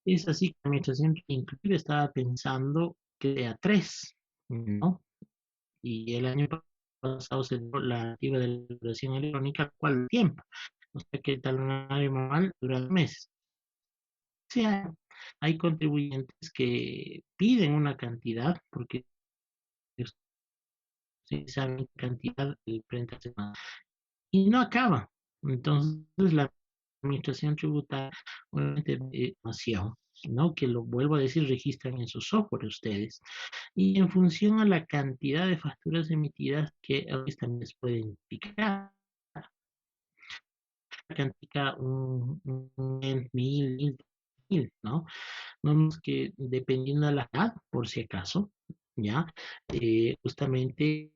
Es así que la administración inclusive estaba pensando que a 3, ¿no? Y el año pasado se dio la activa de la duración electrónica, ¿cuál tiempo? O sea que el talonario manual dura 2 meses. Sí, Hay contribuyentes que piden una cantidad, porque ustedes saben cantidad el frente a semana, y no acaba. Entonces, la administración tributaria, obviamente, información, ¿no? Que lo vuelvo a decir, registran en su software ustedes. Y en función a la cantidad de facturas emitidas que a veces también les pueden picar, cantidad mil, ¿no? No es que dependiendo de la edad, por si acaso, ¿ya? Justamente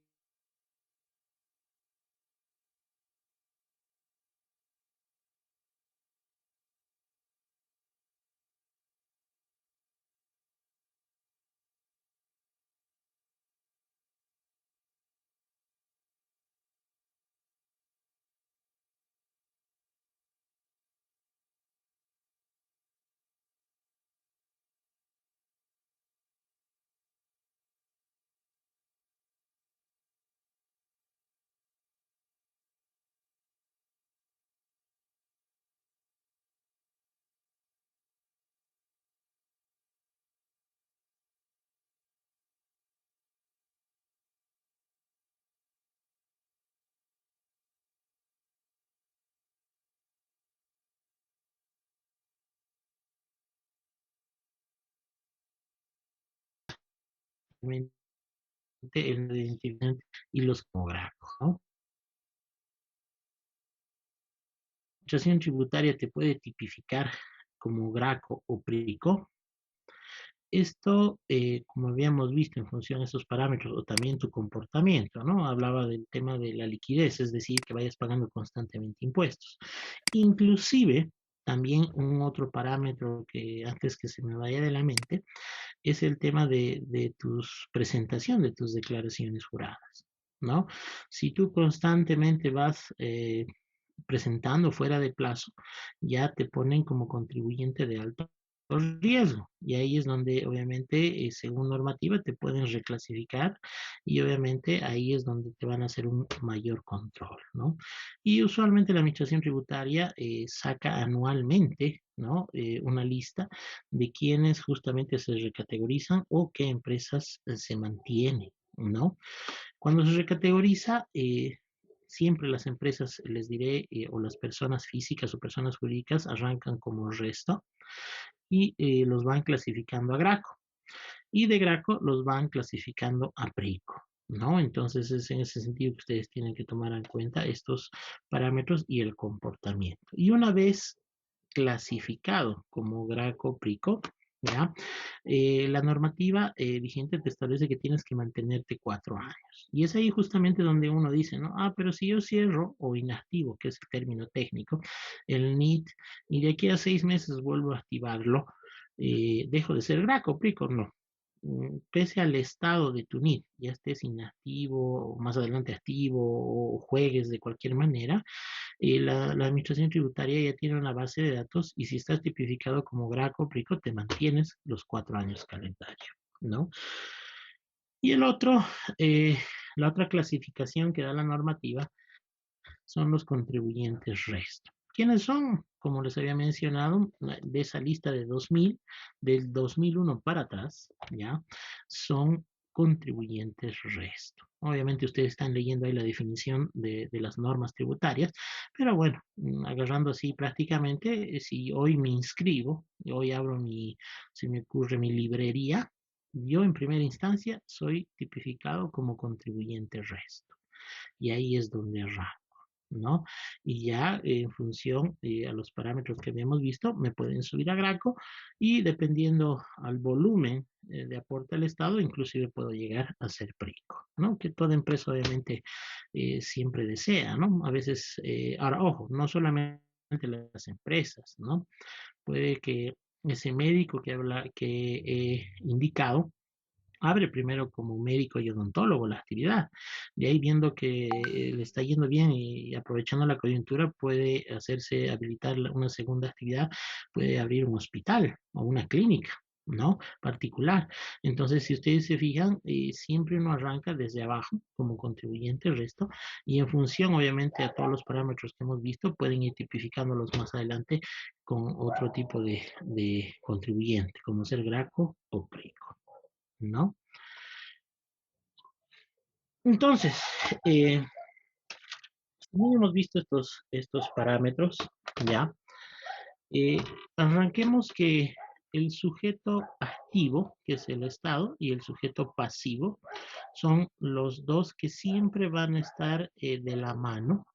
el identificante y los demográficos, ¿no? La administración tributaria te puede tipificar como GRACO o PRICO. Esto, como habíamos visto en función de esos parámetros, o también tu comportamiento, ¿no? Hablaba del tema de la liquidez, es decir, que vayas pagando constantemente impuestos. Inclusive, también un otro parámetro que antes que se me vaya de la mente, es el tema de tus presentación de tus declaraciones juradas, ¿no? Si tú constantemente vas presentando fuera de plazo, ya te ponen como contribuyente de alto riesgo. Y ahí es donde obviamente, según normativa, te pueden reclasificar y obviamente ahí es donde te van a hacer un mayor control, ¿no? Y usualmente la administración tributaria saca anualmente, ¿no? Una lista de quienes justamente se recategorizan o qué empresas se mantienen, ¿no? Cuando se recategoriza, siempre las empresas, les diré, o las personas físicas o personas jurídicas arrancan como resto y los van clasificando a Graco. Y de Graco los van clasificando a Preico, ¿no? Entonces es en ese sentido que ustedes tienen que tomar en cuenta estos parámetros y el comportamiento. Y una vez clasificado como Graco Prico, ¿ya? La normativa vigente te establece que tienes que mantenerte 4 años. Y es ahí justamente donde uno dice, ¿no? Ah, pero si yo cierro o inactivo, que es el término técnico, el NIT, y de aquí a 6 meses vuelvo a activarlo, dejo de ser Graco Prico, no. Pese al estado de tu NIT, ya estés inactivo, o más adelante activo, o juegues de cualquier manera, la administración tributaria ya tiene una base de datos y si estás tipificado como GRACO, PRICO, te mantienes los 4 años calendario, ¿no? Y eh, la otra clasificación que da la normativa son los contribuyentes resto. ¿Quiénes son? Como les había mencionado, de esa lista de 2000, del 2001 para atrás, ¿ya? Son contribuyentes resto. Obviamente ustedes están leyendo ahí la definición de las normas tributarias, pero bueno, agarrando así prácticamente, si hoy me inscribo, hoy abro se me ocurre mi librería, yo en primera instancia soy tipificado como contribuyente resto. Y ahí es donde arranco, ¿no? Y ya en función a los parámetros que habíamos visto, me pueden subir a Graco y dependiendo al volumen de aporte al Estado, inclusive puedo llegar a ser PRICO, ¿no? Que toda empresa obviamente siempre desea, ¿no? A veces, ahora, ojo, no solamente las empresas, ¿no? Puede que ese médico que he indicado, abre primero como médico y odontólogo la actividad. De ahí viendo que le está yendo bien y aprovechando la coyuntura puede hacerse habilitar una segunda actividad, puede abrir un hospital o una clínica. ¿no? Particular. Entonces, si ustedes se fijan, siempre uno arranca desde abajo como contribuyente, el resto, y en función, obviamente, a todos los parámetros que hemos visto, pueden ir tipificándolos más adelante con otro tipo de contribuyente, como ser Graco o Prico, ¿no? Entonces, eh, ya hemos visto estos parámetros, ¿ya? Eh, Arranquemos que el sujeto activo, que es el Estado, y el sujeto pasivo son los dos que siempre van a estar de la mano,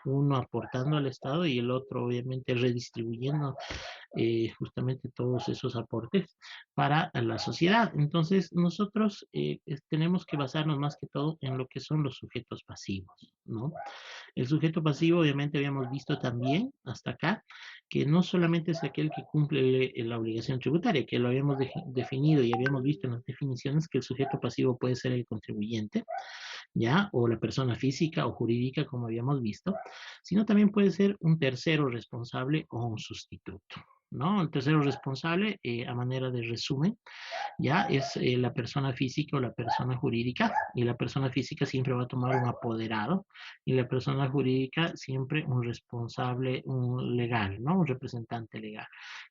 uno aportando al Estado y el otro obviamente redistribuyendo justamente todos esos aportes para la sociedad. Entonces, nosotros tenemos que basarnos más que todo en lo que son los sujetos pasivos, ¿no? El sujeto pasivo, obviamente, habíamos visto también hasta acá que no solamente es aquel que cumple la obligación tributaria, que lo habíamos definido y habíamos visto en las definiciones que el sujeto pasivo puede ser el contribuyente, ¿ya? O la persona física o jurídica, como habíamos visto, sino también puede ser un tercero responsable o un sustituto. ¿No? El tercero responsable, a manera de resumen, ya es la persona física o la persona jurídica, y la persona física siempre va a tomar un apoderado, y la persona jurídica siempre un responsable, un legal, ¿no? Un representante legal.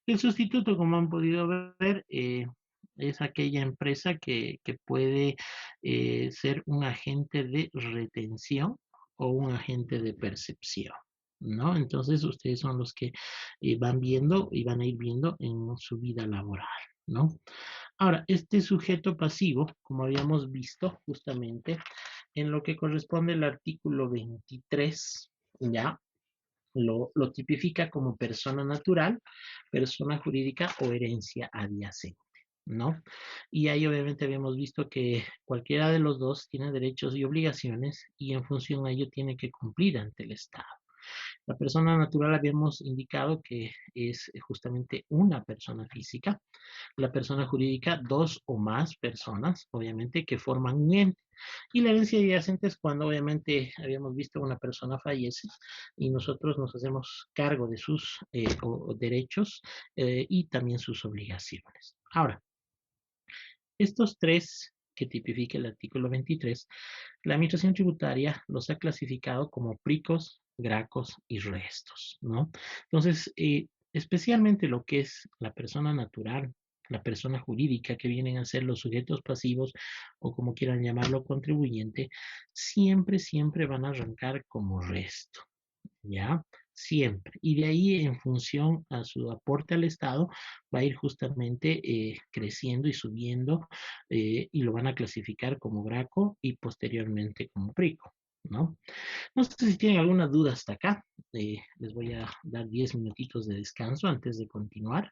El sustituto, como han podido ver, es aquella empresa que puede ser un agente de retención o un agente de percepción. ¿No? Entonces ustedes son los que van viendo y van a ir viendo en su vida laboral, ¿no? Ahora, este sujeto pasivo, como habíamos visto justamente en lo que corresponde al artículo 23, ya lo tipifica como persona natural, persona jurídica o herencia adyacente, ¿no? Y ahí obviamente habíamos visto que cualquiera de los dos tiene derechos y obligaciones y en función a ello tiene que cumplir ante el Estado. La persona natural habíamos indicado que es justamente una persona física, la persona jurídica, dos o más personas, obviamente, que forman un ente. Y la herencia adyacente es cuando, obviamente, habíamos visto una persona fallece y nosotros nos hacemos cargo de sus derechos y también sus obligaciones. Ahora, estos tres que tipifica el artículo 23, la Administración Tributaria los ha clasificado como pricos, gracos y restos, ¿no? Entonces, especialmente lo que es la persona natural, la persona jurídica, que vienen a ser los sujetos pasivos o como quieran llamarlo, contribuyente, siempre van a arrancar como resto. ¿Ya? Siempre. Y de ahí, en función a su aporte al Estado, va a ir justamente creciendo y subiendo y lo van a clasificar como Graco y posteriormente como Prico, ¿no? No sé si tienen alguna duda hasta acá. Les voy a dar 10 minutitos de descanso antes de continuar.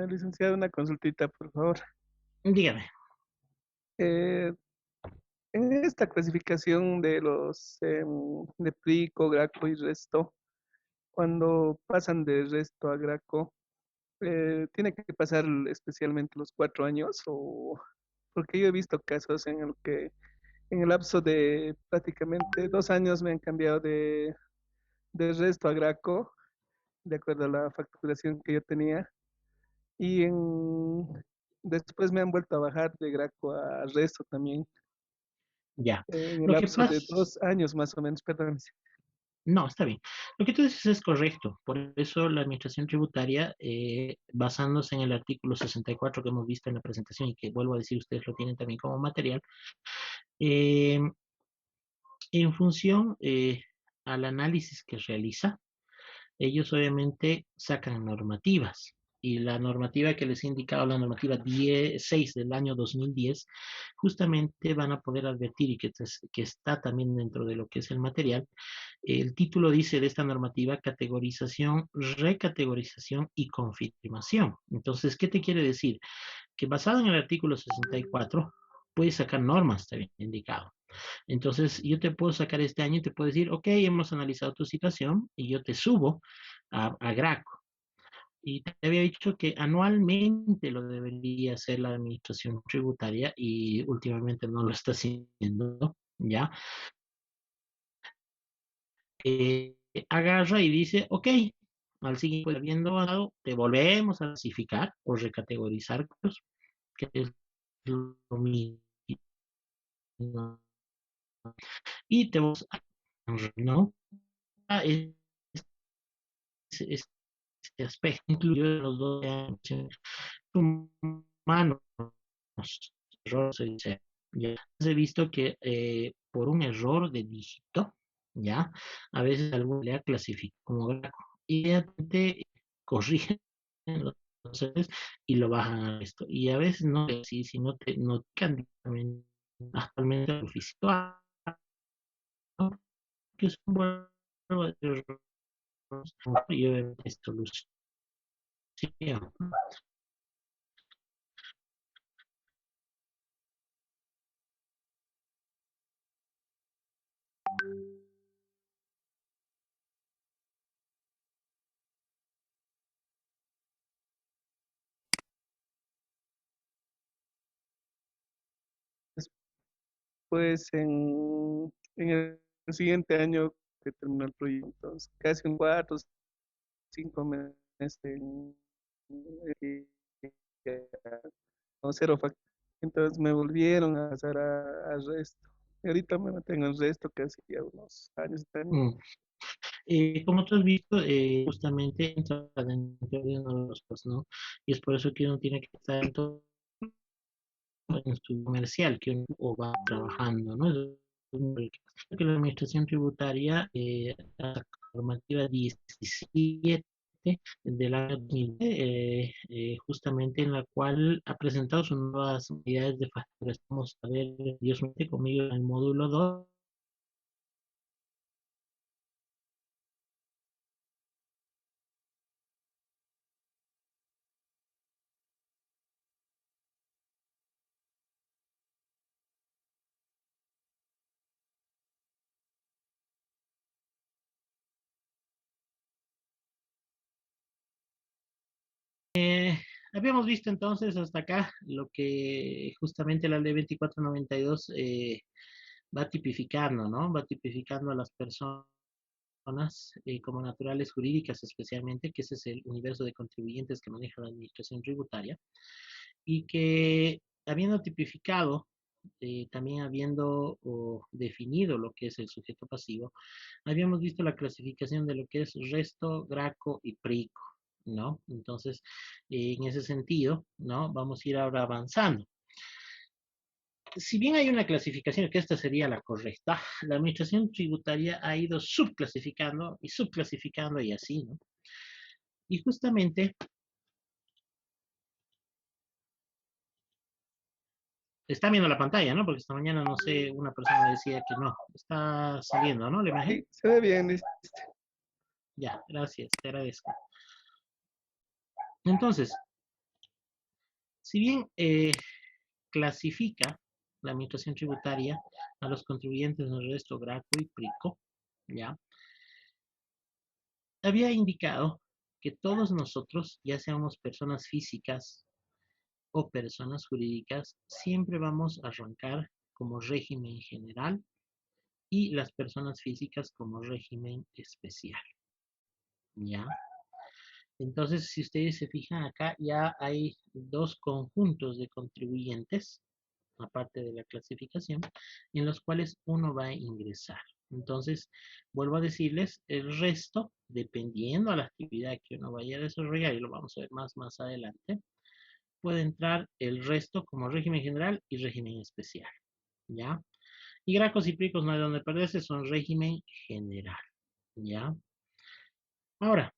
Licenciado, una consultita, por favor. Dígame. Eh, en esta clasificación de los de Prico, Graco y Resto, cuando pasan de Resto a Graco, ¿tiene que pasar especialmente los 4 años? O porque yo he visto casos en el que en el lapso de prácticamente 2 años me han cambiado de Resto a Graco, de acuerdo a la facturación que yo tenía, y después me han vuelto a bajar de Graco a Resto también. Ya. En el Lo que lapso pasa, de 2 años más o menos, perdón. no, está bien. Lo que tú dices es correcto. Por eso la Administración Tributaria, basándose en el artículo 64 que hemos visto en la presentación y que vuelvo a decir, ustedes lo tienen también como material, eh, en función al análisis que realiza, ellos obviamente sacan normativas. Y la normativa que les he indicado, la normativa 6 del año 2010, justamente van a poder advertir y que está también dentro de lo que es el material. El título dice de esta normativa categorización, recategorización y confirmación. Entonces, ¿qué te quiere decir? Que basado en el artículo 64, puedes sacar normas, te había indicado. Entonces, yo te puedo sacar este año y te puedo decir, ok, hemos analizado tu situación y yo te subo a Graco. Y te había dicho que anualmente lo debería hacer la administración tributaria y últimamente no lo está haciendo, ¿ya? Agarra y dice, ok, Al siguiente, habiendo avanzado, te volvemos a clasificar o recategorizar, que es lo mismo, y te vamos a, ¿no? Ah, este aspecto incluyo los 12 años humanos, error se dice. Ya he visto que por un error de dígito, ya, a veces algún le ha clasificado como Graco. Inmediatamente corrigen los errores y lo bajan a esto. Y a veces no, si no te notifican actualmente el oficial, ¿no? Que es un buen error y obviamente esto solución. Después, en el siguiente año que terminó el proyecto, entonces, casi un 4 o 5 meses eh, eh, con cero factor. Entonces me volvieron a pasar a resto. Y ahorita me mantengo en resto casi ya unos años también. Mm. Como tú has visto, justamente entra dentro de uno de los pasos, ¿no? Y es por eso que uno tiene que estar en su comercial que uno o va trabajando, ¿no? Que la administración tributaria, la normativa 17 del año 2000, justamente en la cual ha presentado sus nuevas unidades de facturación. Vamos a ver, Dios mío, conmigo en el módulo 2. Habíamos visto entonces hasta acá lo que justamente la ley 2492 va tipificando, ¿no? Va tipificando a las personas como naturales jurídicas especialmente, que ese es el universo de contribuyentes que maneja la administración tributaria, y que habiendo tipificado, también habiendo definido lo que es el sujeto pasivo, habíamos visto la clasificación de lo que es resto, graco y prico, ¿no? Entonces, en ese sentido, ¿no? Vamos a ir ahora avanzando. Si bien hay una clasificación, que esta sería la correcta, la administración tributaria ha ido subclasificando y así, ¿no? Y justamente está viendo la pantalla, ¿no? Porque esta mañana, no sé, una persona decía que no, está saliendo, ¿no? La imagen. Sí, se ve bien, dice. Ya, gracias, te agradezco. Entonces, si bien clasifica la administración tributaria a los contribuyentes en el resto Graco y Prico, ¿ya? Había indicado que todos nosotros, ya seamos personas físicas o personas jurídicas, siempre vamos a arrancar como régimen general y las personas físicas como régimen especial, ¿ya? Entonces, si ustedes se fijan acá, ya hay dos conjuntos de contribuyentes, aparte de la clasificación, en los cuales uno va a ingresar. Entonces, vuelvo a decirles, el resto, dependiendo a la actividad que uno vaya a desarrollar, y lo vamos a ver más adelante, puede entrar el resto como régimen general y régimen especial, ¿ya? Y gracos y pricos no hay donde perderse, son régimen general, ¿ya? Ahora,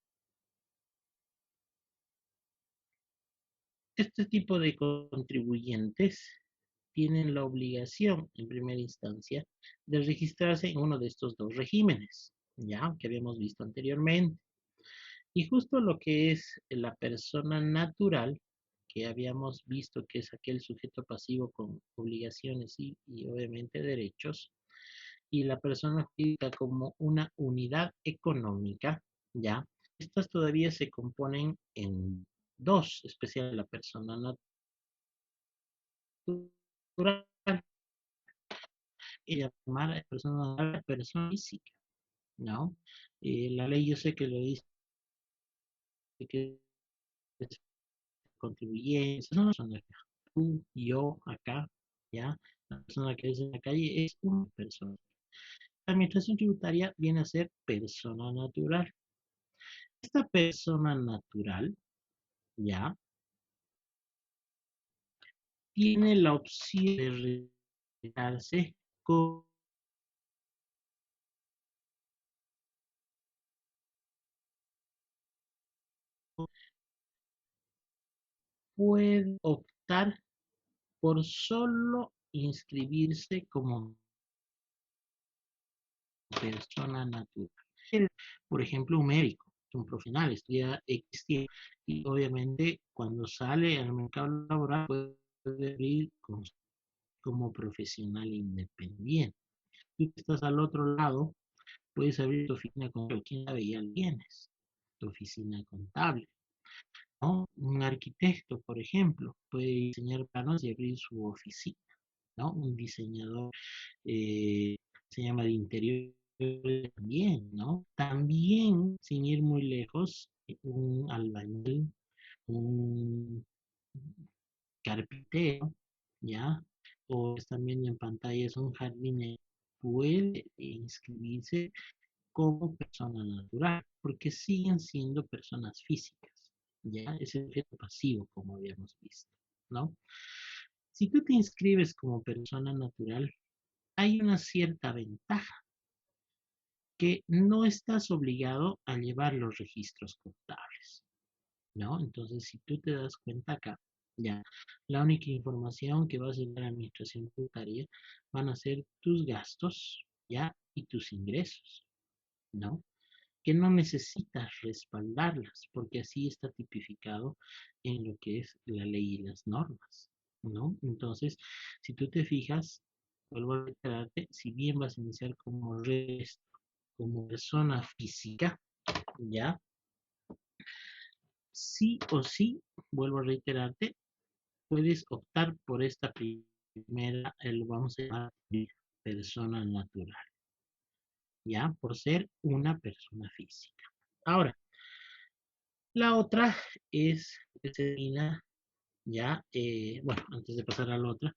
este tipo de contribuyentes tienen la obligación, en primera instancia, de registrarse en uno de estos dos regímenes, ya que habíamos visto anteriormente. Y justo lo que es la persona natural, que habíamos visto que es aquel sujeto pasivo con obligaciones y obviamente derechos, y la persona jurídica como una unidad económica, ya, estas todavía se componen en dos, especialmente la persona natural y llamar a persona natural a persona física, ¿no? La ley yo sé que lo dice que es contribuyente, es una persona, tú, yo, acá, ¿ya? La persona que es en la calle es una persona. La administración tributaria viene a ser persona natural. Esta persona natural, ¿ya? Tiene la opción de registrarse como puede optar por solo inscribirse como persona natural. Por ejemplo, un médico, un profesional, estudia X tiempo y obviamente cuando sale al mercado laboral puede abrir como profesional independiente. Tú que estás al otro lado, puedes abrir tu oficina contable, quién sabe, ya lo tienes, tu oficina contable, ¿no? Un arquitecto, por ejemplo, puede diseñar planos y abrir su oficina, ¿no? Un diseñador eh, se llama de interior también, ¿no? También, sin ir muy lejos, un albañil, un carpintero, ¿ya? O están viendo en pantalla, es un jardinero, puede inscribirse como persona natural, porque siguen siendo personas físicas, ¿ya? Es el objeto pasivo, como habíamos visto, ¿no? Si tú te inscribes como persona natural, hay una cierta ventaja, que no estás obligado a llevar los registros contables, ¿no? Entonces, si tú te das cuenta acá, ya, la única información que vas a dar a la administración tributaria van a ser tus gastos, ¿ya? Y tus ingresos, ¿no? Que no necesitas respaldarlas, porque así está tipificado en lo que es la ley y las normas, ¿no? Entonces, si tú te fijas, vuelvo a reiterarte, si bien vas a iniciar como persona física, ¿ya? Sí o sí, vuelvo a reiterarte, puedes optar por esta primera, lo vamos a llamar persona natural, ¿ya? Por ser una persona física. Ahora, la otra es que se denomina, ya, bueno, antes de pasar a la otra,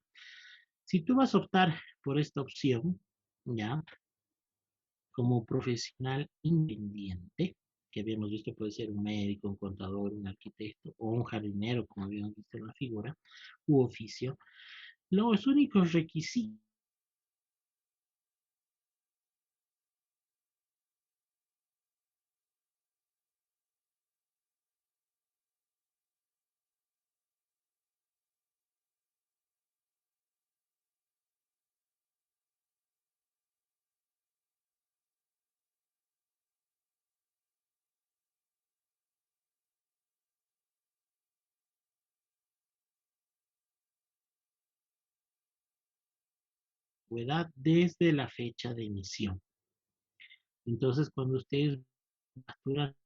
si tú vas a optar por esta opción, ya, como profesional independiente, que habíamos visto puede ser un médico, un contador, un arquitecto o un jardinero, como habíamos visto en la figura, u oficio, los únicos requisitos de edad desde la fecha de emisión. Entonces, cuando ustedes facturan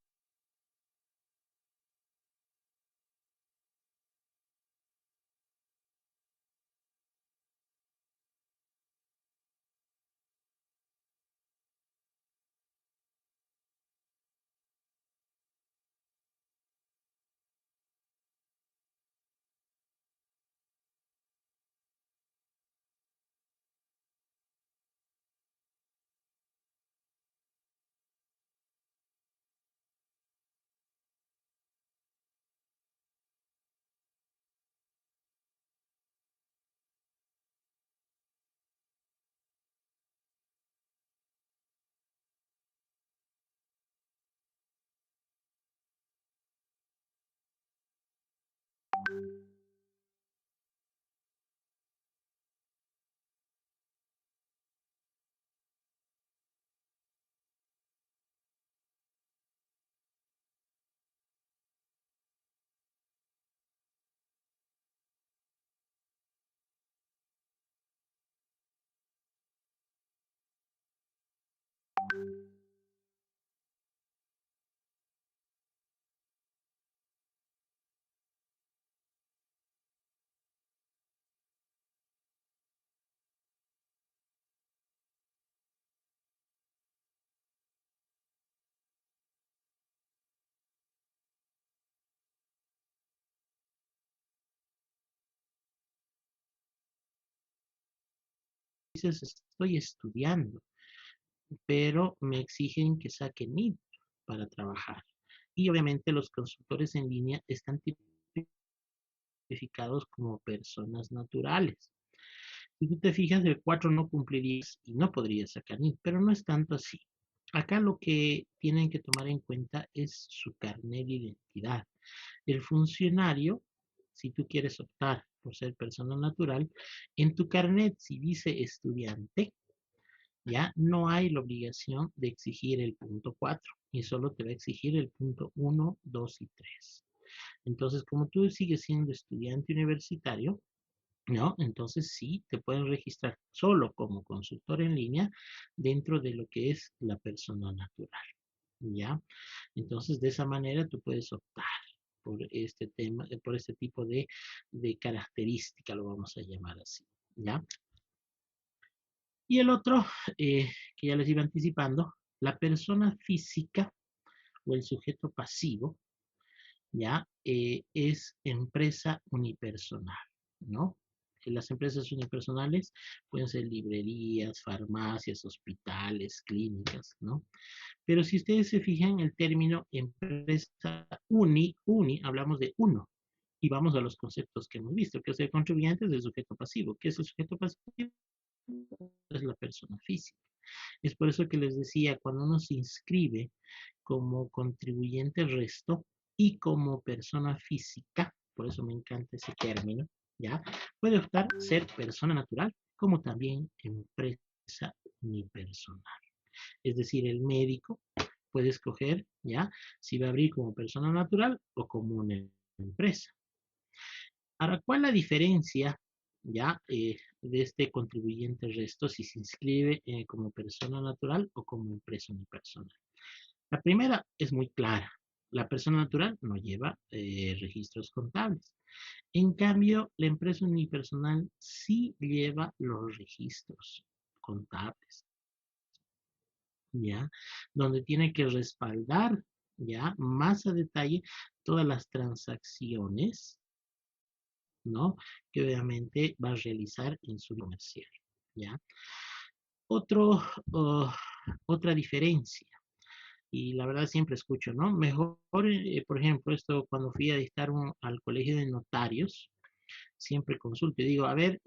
dices, estoy estudiando, pero me exigen que saque NIT para trabajar. Y obviamente los consultores en línea están tipificados como personas naturales. Si tú te fijas, el 4 no cumplirías y no podrías sacar NIT, pero no es tanto así. Acá lo que tienen que tomar en cuenta es su carnet de identidad. El funcionario, si tú quieres optar por ser persona natural, en tu carnet, si dice estudiante, ya no hay la obligación de exigir el punto 4 y solo te va a exigir el punto 1, 2 y 3. Entonces, como tú sigues siendo estudiante universitario, ¿no? Entonces sí, te pueden registrar solo como consultor en línea dentro de lo que es la persona natural, ¿ya? Entonces, de esa manera tú puedes optar por este tema, por este tipo de característica, lo vamos a llamar así, ¿ya? Y el otro, que ya les iba anticipando, la persona física o el sujeto pasivo, ¿ya? Es empresa unipersonal, ¿no? Las empresas unipersonales pueden ser librerías, farmacias, hospitales, clínicas, ¿no? Pero si ustedes se fijan, el término empresa hablamos de uno. Y vamos a los conceptos que hemos visto, que es el contribuyente, es el sujeto pasivo. ¿Qué es el sujeto pasivo? Es la persona física. Es por eso que les decía, cuando uno se inscribe como contribuyente resto y como persona física, por eso me encanta ese término, ¿ya? Puede optar ser persona natural como también empresa unipersonal. Es decir, el médico puede escoger, ¿ya? Si va a abrir como persona natural o como una empresa. Ahora, ¿cuál es la diferencia, ya, de este contribuyente resto si se inscribe como persona natural o como empresa unipersonal? La primera es muy clara. La persona natural no lleva registros contables. En cambio, la empresa unipersonal sí lleva los registros contables, ¿ya? Donde tiene que respaldar, ¿ya? Más a detalle todas las transacciones, ¿no? Que obviamente va a realizar en su comercial, ¿ya? Otro, oh, otra diferencia, y la verdad siempre escucho, ¿no? Mejor, por ejemplo, esto cuando fui a dictar al colegio de notarios, siempre consulto y digo, a ver,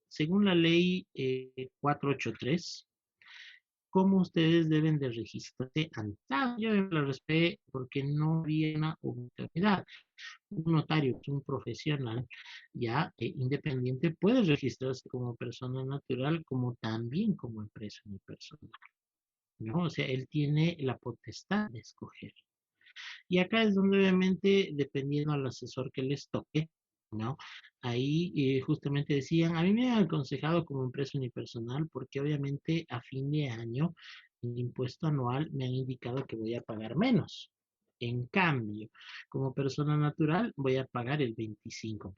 según la ley 483, cómo ustedes deben de registrarse ante yo la respeté porque no había una obligatoriedad. Un notario, un profesional ya independiente, puede registrarse como persona natural como también como empresa unipersonal, ¿no? O sea, él tiene la potestad de escoger. Y acá es donde obviamente, dependiendo al asesor que les toque, ¿no? Ahí justamente decían, a mí me han aconsejado como empresa unipersonal porque obviamente a fin de año el impuesto anual me han indicado que voy a pagar menos. En cambio, como persona natural voy a pagar el 25%.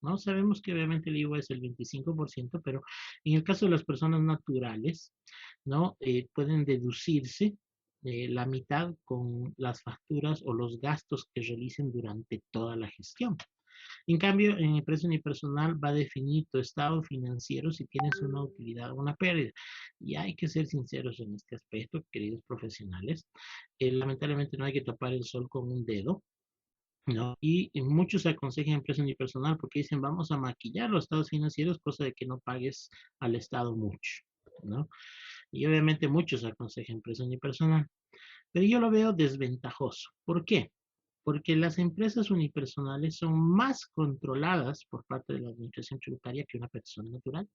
¿No? Sabemos que obviamente el IVA es el 25%, pero en el caso de las personas naturales, ¿no? Pueden deducirse la mitad con las facturas o los gastos que realicen durante toda la gestión. En cambio, en empresa unipersonal va a definir tu estado financiero si tienes una utilidad o una pérdida. Y hay que ser sinceros en este aspecto, queridos profesionales. Lamentablemente no hay que tapar el sol con un dedo, ¿no? Y muchos aconsejan empresa unipersonal porque dicen, vamos a maquillar los estados financieros, cosa de que no pagues al Estado mucho, ¿no? Y obviamente muchos aconsejan empresa unipersonal, pero yo lo veo desventajoso. ¿Por qué? Porque las empresas unipersonales son más controladas por parte de la administración tributaria que una persona natural,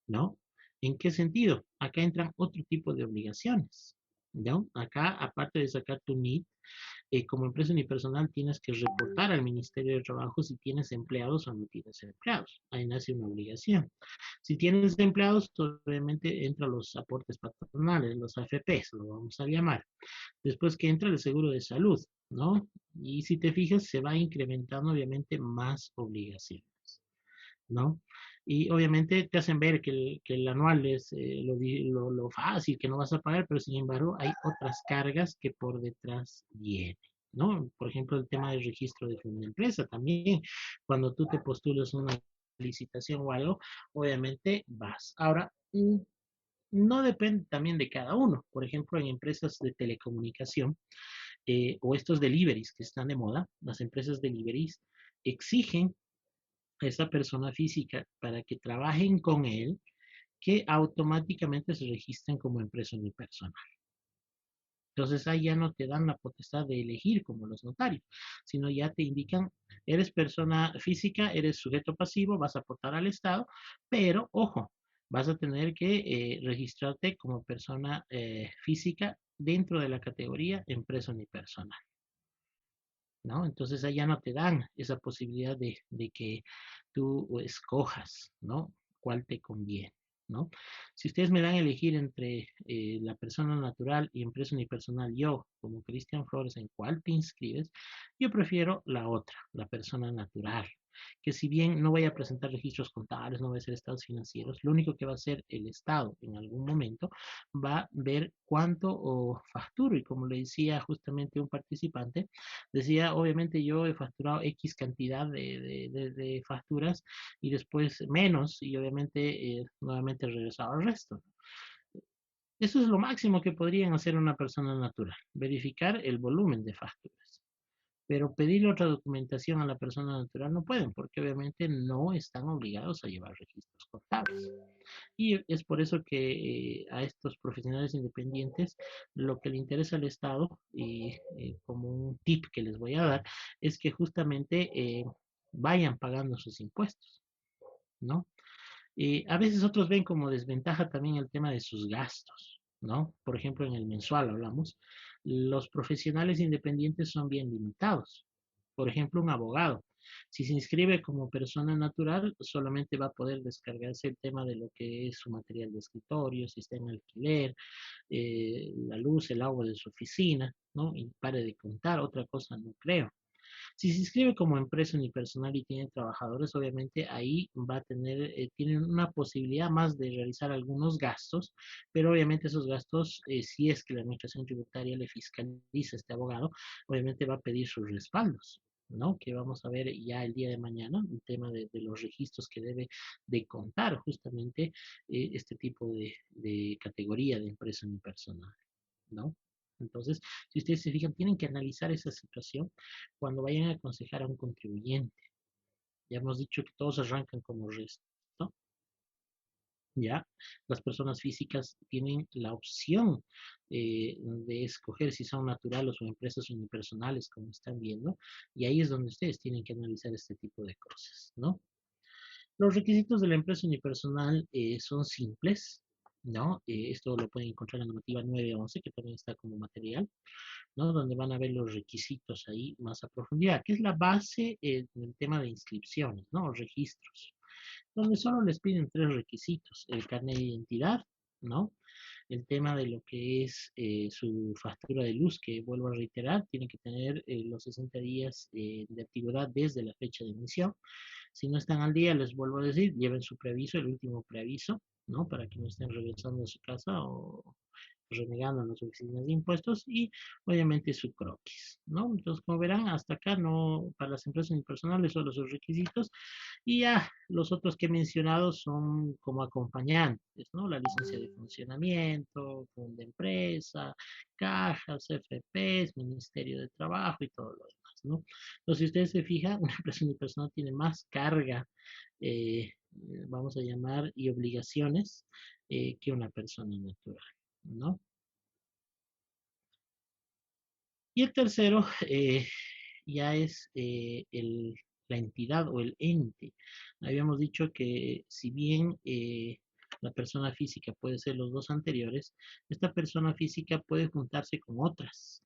¿no? ¿En qué sentido? Acá entran otro tipo de obligaciones, ¿no? Acá, aparte de sacar tu NIT, como empresa unipersonal tienes que reportar al Ministerio de Trabajo si tienes empleados o no tienes empleados. Ahí nace una obligación. Si tienes empleados, obviamente entran los aportes patronales, los AFPs, lo vamos a llamar. Después que entra el seguro de salud, ¿no? Y si te fijas, se va incrementando obviamente más obligaciones, ¿no? Y obviamente te hacen ver que el anual es lo fácil, que no vas a pagar, pero sin embargo hay otras cargas que por detrás vienen, ¿no? Por ejemplo, el tema del registro de empresa también. Cuando tú te postulas una licitación o algo, obviamente vas. Ahora, no depende también de cada uno. Por ejemplo, en empresas de telecomunicación o estos deliveries que están de moda, las empresas deliveries exigen a esa persona física para que trabajen con él que automáticamente se registren como empresa unipersonal. Entonces ahí ya no te dan la potestad de elegir como los notarios, sino ya te indican, eres persona física, eres sujeto pasivo, vas a aportar al Estado, pero ojo, vas a tener que registrarte como persona física dentro de la categoría empresa unipersonal. ¿No? Entonces allá no te dan esa posibilidad de que tú escojas, ¿no? Cuál te conviene, ¿no? Si ustedes me dan a elegir entre la persona natural y empresa unipersonal, yo, como Cristian Flores, ¿en cuál te inscribes? Yo prefiero la otra, la persona natural, que si bien no voy a presentar registros contables, no voy a hacer estados financieros, lo único que va a hacer el Estado en algún momento va a ver cuánto facturo, y como le decía justamente un participante, decía, obviamente yo he facturado X cantidad de facturas y después menos y obviamente nuevamente he regresado al resto. Eso es lo máximo que podrían hacer una persona natural, verificar el volumen de facturas. Pero pedirle otra documentación a la persona natural no pueden, porque obviamente no están obligados a llevar registros contables. Y es por eso que a estos profesionales independientes lo que le interesa al Estado, y como un tip que les voy a dar, es que justamente vayan pagando sus impuestos, ¿no? A veces otros ven como desventaja también el tema de sus gastos, ¿no? Por ejemplo, en el mensual hablamos, los profesionales independientes son bien limitados. Por ejemplo, un abogado. Si se inscribe como persona natural, solamente va a poder descargarse el tema de lo que es su material de escritorio, si está en alquiler, la luz, el agua de su oficina, ¿no? Y pare de contar, otra cosa no creo. Si se inscribe como empresa unipersonal y tiene trabajadores, obviamente ahí va a tener, tienen una posibilidad más de realizar algunos gastos, pero obviamente esos gastos, si es que la administración tributaria le fiscaliza a este abogado, obviamente va a pedir sus respaldos. ¿No? Que vamos a ver ya el día de mañana, un tema de los registros que debe de contar justamente este tipo de categoría de empresa unipersonal, ¿no? Entonces, si ustedes se fijan, tienen que analizar esa situación cuando vayan a aconsejar a un contribuyente. Ya hemos dicho que todos arrancan como resto, ¿no? Ya, las personas físicas tienen la opción de escoger si son naturales o empresas unipersonales, como están viendo, y ahí es donde ustedes tienen que analizar este tipo de cosas, ¿no? Los requisitos de la empresa unipersonal son simples, ¿no? Esto lo pueden encontrar en la normativa 911, que también está como material, ¿no? Donde van a ver los requisitos ahí más a profundidad, que es la base del tema de inscripciones, ¿no? Registros, donde solo les piden tres requisitos: el carnet de identidad, ¿no? El tema de lo que es su factura de luz, que vuelvo a reiterar, tiene que tener los 60 días de actividad desde la fecha de emisión. Si no están al día, les vuelvo a decir, lleven su preaviso, el último preaviso, ¿no? Para que no estén regresando a su casa o renegando en las oficinas de impuestos, y obviamente su croquis, ¿no? Entonces, como verán, hasta acá no, para las empresas unipersonales solo sus requisitos, y ya los otros que he mencionado son como acompañantes, ¿no? La licencia de funcionamiento, fondo de empresa, cajas, FPs, Ministerio de Trabajo y todo lo demás, ¿no? Entonces, si ustedes se fijan, una empresa unipersonal tiene más carga, vamos a llamar, y obligaciones que una persona natural, ¿no? Y el tercero ya es la entidad o el ente. Habíamos dicho que si bien la persona física puede ser los dos anteriores, esta persona física puede juntarse con otras.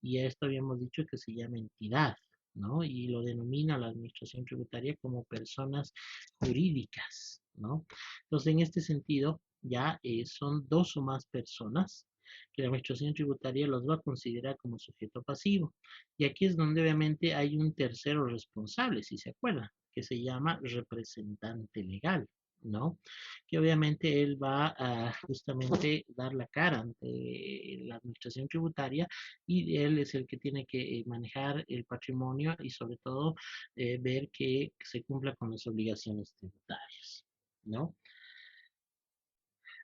Y a esto habíamos dicho que se llama entidad, ¿no? Y lo denomina la administración tributaria como personas jurídicas, ¿no? Entonces, en este sentido, ya son dos o más personas que la administración tributaria los va a considerar como sujeto pasivo. Y aquí es donde obviamente hay un tercero responsable, si se acuerdan, que se llama representante legal. ¿no? Que obviamente él va a justamente dar la cara ante la administración tributaria y él es el que tiene que manejar el patrimonio y sobre todo ver que se cumpla con las obligaciones tributarias, ¿no?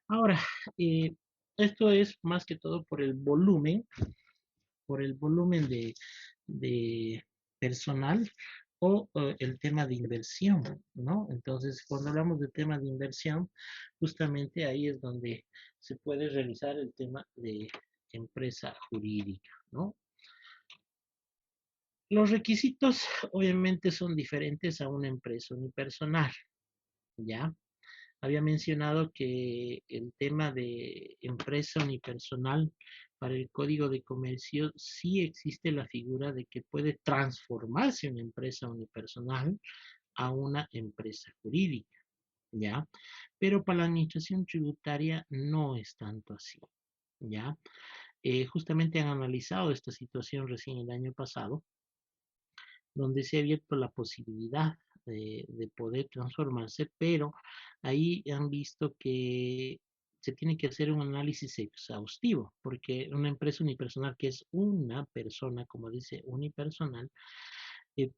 Ahora, eh, esto es más que todo por el volumen de personal o el tema de inversión, ¿no? Entonces, cuando hablamos de tema de inversión, justamente ahí es donde se puede realizar el tema de empresa jurídica, ¿no? Los requisitos obviamente son diferentes a una empresa unipersonal, ¿ya? Había mencionado que el tema de empresa unipersonal para el Código de Comercio sí existe la figura de que puede transformarse una empresa unipersonal a una empresa jurídica, ¿ya? Pero para la administración tributaria no es tanto así, ¿ya? Justamente han analizado esta situación recién el año pasado donde se ha abierto la posibilidad de poder transformarse, pero ahí han visto que se tiene que hacer un análisis exhaustivo, porque una empresa unipersonal, que es una persona, como dice unipersonal,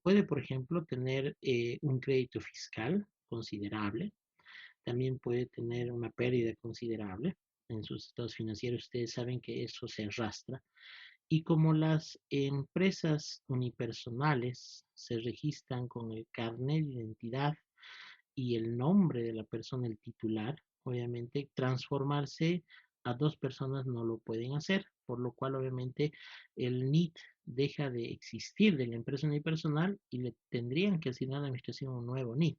puede, por ejemplo, tener un crédito fiscal considerable, también puede tener una pérdida considerable en sus estados financieros. Ustedes saben que eso se arrastra y como las empresas unipersonales se registran con el carnet de identidad y el nombre de la persona, el titular, obviamente transformarse a dos personas no lo pueden hacer, por lo cual obviamente el NIT deja de existir de la empresa unipersonal y le tendrían que asignar a la administración un nuevo NIT.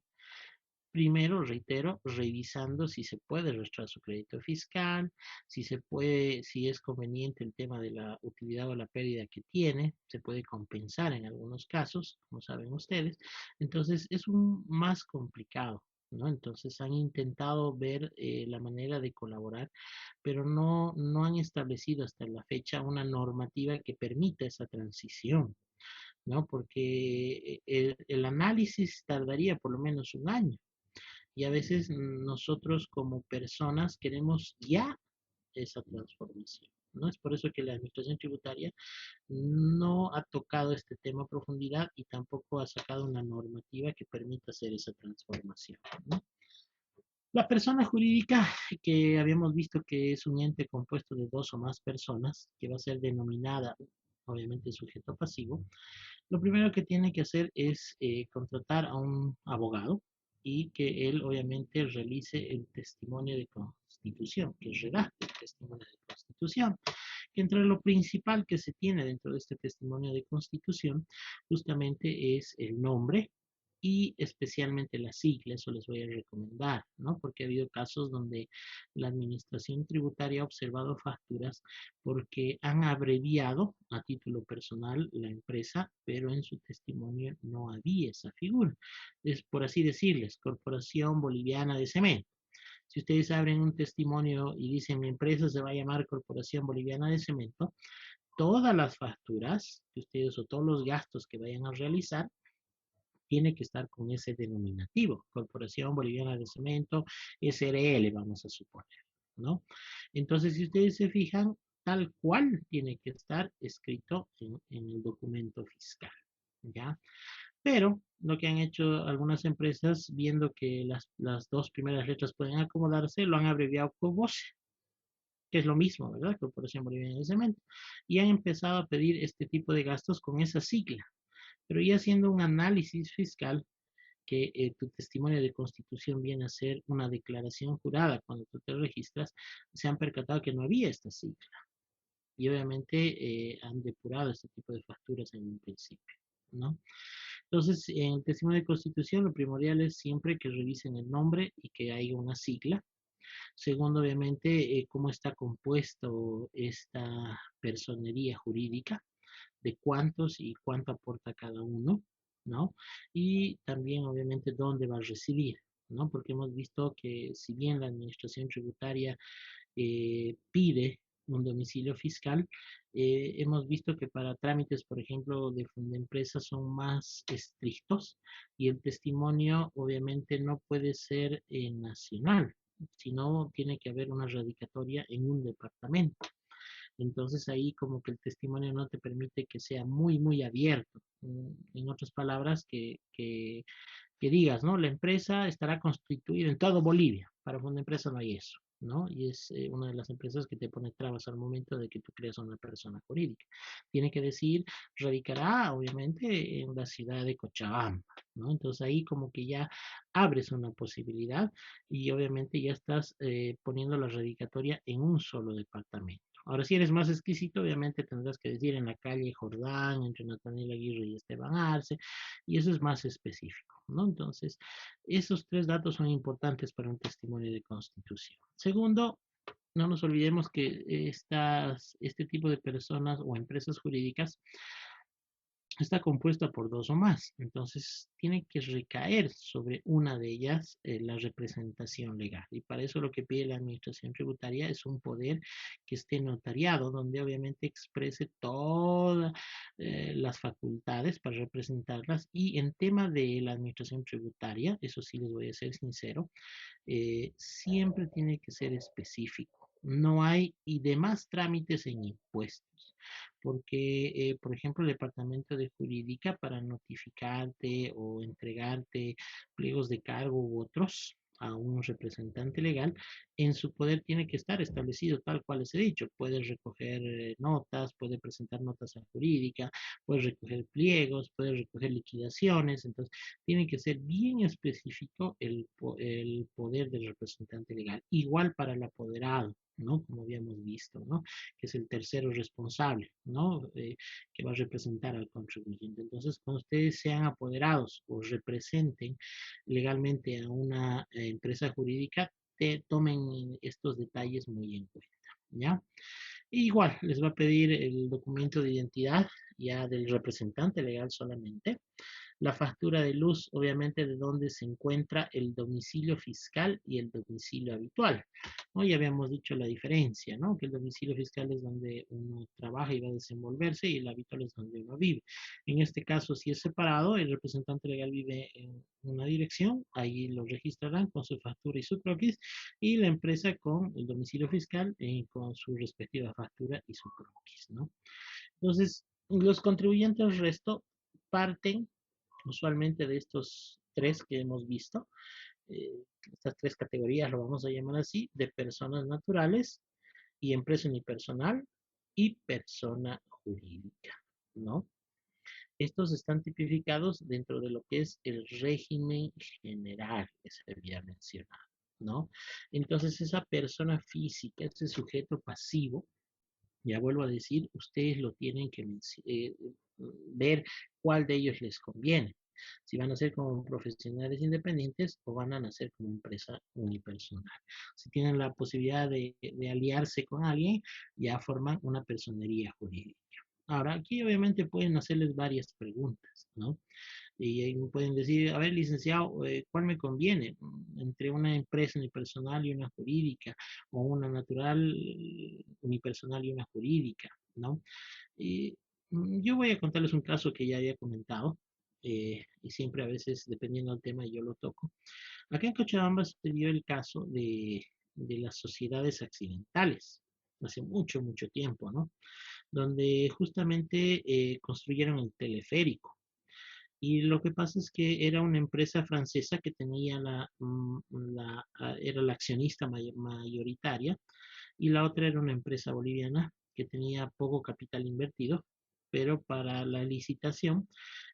Primero, reitero, revisando si se puede registrar su crédito fiscal, si se puede, si es conveniente el tema de la utilidad o la pérdida que tiene, se puede compensar en algunos casos, como saben ustedes. Entonces, es un más complicado, ¿no? Entonces, han intentado ver la manera de colaborar, pero no han establecido hasta la fecha una normativa que permita esa transición, ¿no? Porque el análisis tardaría por lo menos un año y a veces nosotros como personas queremos ya esa transformación, ¿no? Es por eso que la administración tributaria no ha tocado este tema a profundidad y tampoco ha sacado una normativa que permita hacer esa transformación, ¿no? La persona jurídica que habíamos visto que es un ente compuesto de dos o más personas, que va a ser denominada obviamente sujeto pasivo, lo primero que tiene que hacer es contratar a un abogado y que él obviamente realice el testimonio de constitución, que redacte el testimonio de constitución, que entre lo principal que se tiene dentro de este testimonio de constitución justamente es el nombre y especialmente las siglas, eso les voy a recomendar, ¿no? Porque ha habido casos donde la administración tributaria ha observado facturas porque han abreviado a título personal la empresa, pero en su testimonio no había esa figura. Es por así decirles, Corporación Boliviana de Cemento. Si ustedes abren un testimonio y dicen mi empresa se va a llamar Corporación Boliviana de Cemento, todas las facturas que ustedes o todos los gastos que vayan a realizar tiene que estar con ese denominativo, Corporación Boliviana de Cemento, SRL, vamos a suponer, ¿no? Entonces, si ustedes se fijan, tal cual tiene que estar escrito en el documento fiscal, ¿ya? Pero lo que han hecho algunas empresas, viendo que las dos primeras letras pueden acomodarse, lo han abreviado COBOCE, que es lo mismo, ¿verdad? Corporación Boliviana de Cemento. Y han empezado a pedir este tipo de gastos con esa sigla. Pero ya haciendo un análisis fiscal, que tu testimonio de constitución viene a ser una declaración jurada cuando tú te registras, se han percatado que no había esta sigla. Y obviamente han depurado este tipo de facturas en un principio, ¿no? Entonces, en el testimonio de constitución, lo primordial es siempre que revisen el nombre y que haya una sigla. Segundo, obviamente, cómo está compuesto esta personería jurídica, de cuántos y cuánto aporta cada uno, ¿no? Y también, obviamente, dónde va a residir, ¿no? Porque hemos visto que si bien la administración tributaria pide un domicilio fiscal. Hemos visto que para trámites, por ejemplo, de empresas son más estrictos y el testimonio obviamente no puede ser nacional, sino tiene que haber una radicatoria en un departamento. Entonces ahí como que el testimonio no te permite que sea muy, muy abierto. En otras palabras, que digas, ¿no? La empresa estará constituida en todo Bolivia. Para una empresa no hay eso, ¿no? Y es una de las empresas que te pone trabas al momento de que tú creas una persona jurídica. Tiene que decir, radicará, obviamente, en la ciudad de Cochabamba, ¿no? Entonces ahí como que ya abres una posibilidad y obviamente ya estás poniendo la radicatoria en un solo departamento. Ahora, si eres más exquisito, obviamente tendrás que decir en la calle Jordán, entre Nathaniel Aguirre y Esteban Arce, y eso es más específico, ¿no? Entonces, esos tres datos son importantes para un testimonio de constitución. Segundo, no nos olvidemos que este tipo de personas o empresas jurídicas está compuesta por dos o más. Entonces, tiene que recaer sobre una de ellas la representación legal. Y para eso lo que pide la Administración Tributaria es un poder que esté notariado, donde obviamente exprese todas las facultades para representarlas. Y en tema de la Administración Tributaria, eso sí les voy a ser sincero, siempre tiene que ser específico. No hay y demás trámites en impuestos, porque, por ejemplo, el Departamento de Jurídica para notificarte o entregarte pliegos de cargo u otros a un representante legal, en su poder tiene que estar establecido tal cual les he dicho. Puede recoger notas, puede presentar notas a jurídica, puede recoger pliegos, puede recoger liquidaciones, entonces tiene que ser bien específico el poder del representante legal. Igual para el apoderado, ¿no? Como habíamos visto, ¿no? Que es el tercero responsable, ¿no? Que va a representar al contribuyente. Entonces, cuando ustedes sean apoderados o representen legalmente a una empresa jurídica, tomen estos detalles muy en cuenta, ¿ya? Igual, les va a pedir el documento de identidad ya del representante legal solamente, la factura de luz, obviamente, de dónde se encuentra el domicilio fiscal y el domicilio habitual, ¿no? Ya habíamos dicho la diferencia, ¿no? Que el domicilio fiscal es donde uno trabaja y va a desenvolverse y el habitual es donde uno vive. En este caso, si es separado, el representante legal vive en una dirección, ahí lo registrarán con su factura y su croquis, y la empresa con el domicilio fiscal con su respectiva factura y su croquis, ¿no? Entonces, los contribuyentes resto parten usualmente de estos tres que hemos visto, eh, estas tres categorías, lo vamos a llamar así, de personas naturales y empresa unipersonal y persona jurídica, ¿no? Estos están tipificados dentro de lo que es el régimen general que se había mencionado, ¿no? Entonces, esa persona física, ese sujeto pasivo, ya vuelvo a decir, ustedes lo tienen que ver cuál de ellos les conviene. Si van a ser como profesionales independientes o van a nacer como empresa unipersonal. Si tienen la posibilidad de aliarse con alguien, ya forman una personería jurídica. Ahora, aquí obviamente pueden hacerles varias preguntas, ¿no? Y ahí pueden decir, a ver, licenciado, ¿cuál me conviene? Entre una empresa unipersonal y una jurídica, o una natural unipersonal y una jurídica, ¿no? Yo voy a contarles un caso que ya había comentado, y siempre a veces, dependiendo del tema, yo lo toco. Acá en Cochabamba se dio el caso de las sociedades accidentales, hace mucho, mucho tiempo, ¿no? Donde justamente construyeron el teleférico. Y lo que pasa es que era una empresa francesa que tenía era la accionista mayoritaria, y la otra era una empresa boliviana que tenía poco capital invertido, pero para la licitación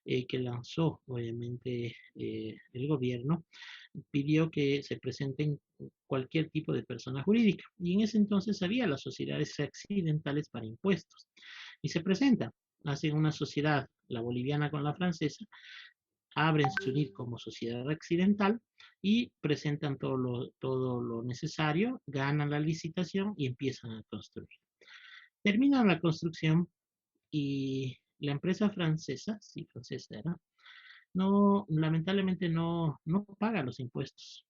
que lanzó obviamente el gobierno, pidió que se presenten cualquier tipo de persona jurídica. Y en ese entonces había las sociedades accidentales para impuestos. Y se presenta, hacen una sociedad, la boliviana con la francesa, abren su NID como sociedad accidental y presentan todo lo necesario, ganan la licitación y empiezan a construir. Terminan la construcción y la empresa francesa, sí, francesa era, no, lamentablemente no paga los impuestos,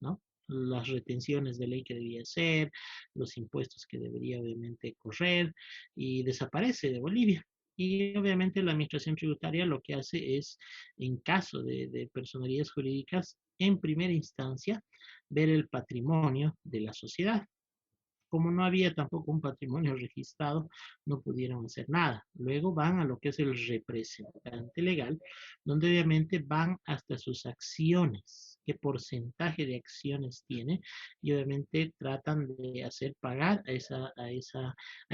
¿no? las retenciones de ley que debía hacer, los impuestos que debería obviamente correr, y desaparece de Bolivia. Y obviamente la administración tributaria lo que hace es, en caso de personerías jurídicas, en primera instancia, ver el patrimonio de la sociedad. Como no había tampoco un patrimonio registrado, no pudieron hacer nada. Luego van a lo que es el representante legal, donde obviamente van hasta sus acciones, qué porcentaje de acciones tiene, y obviamente tratan de hacer pagar a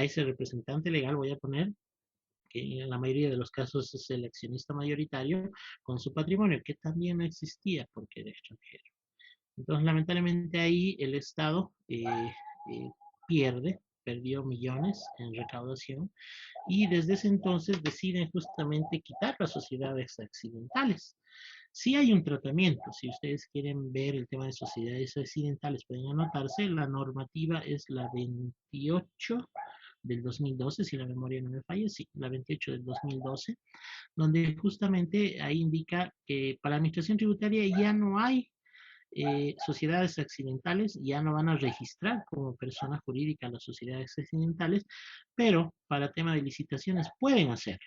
ese representante legal, voy a poner, que en la mayoría de los casos es el accionista mayoritario, con su patrimonio, que también no existía porque era extranjero. Entonces, lamentablemente ahí el Estado perdió millones en recaudación, y desde ese entonces deciden justamente quitar las sociedades accidentales. Sí hay un tratamiento, si ustedes quieren ver el tema de sociedades accidentales, pueden anotarse, la normativa es la 28 del 2012, si la memoria no me falla, sí, la 28 del 2012, donde justamente ahí indica que para la administración tributaria ya no hay sociedades accidentales, ya no van a registrar como persona jurídica las sociedades accidentales, pero para tema de licitaciones pueden hacerlo,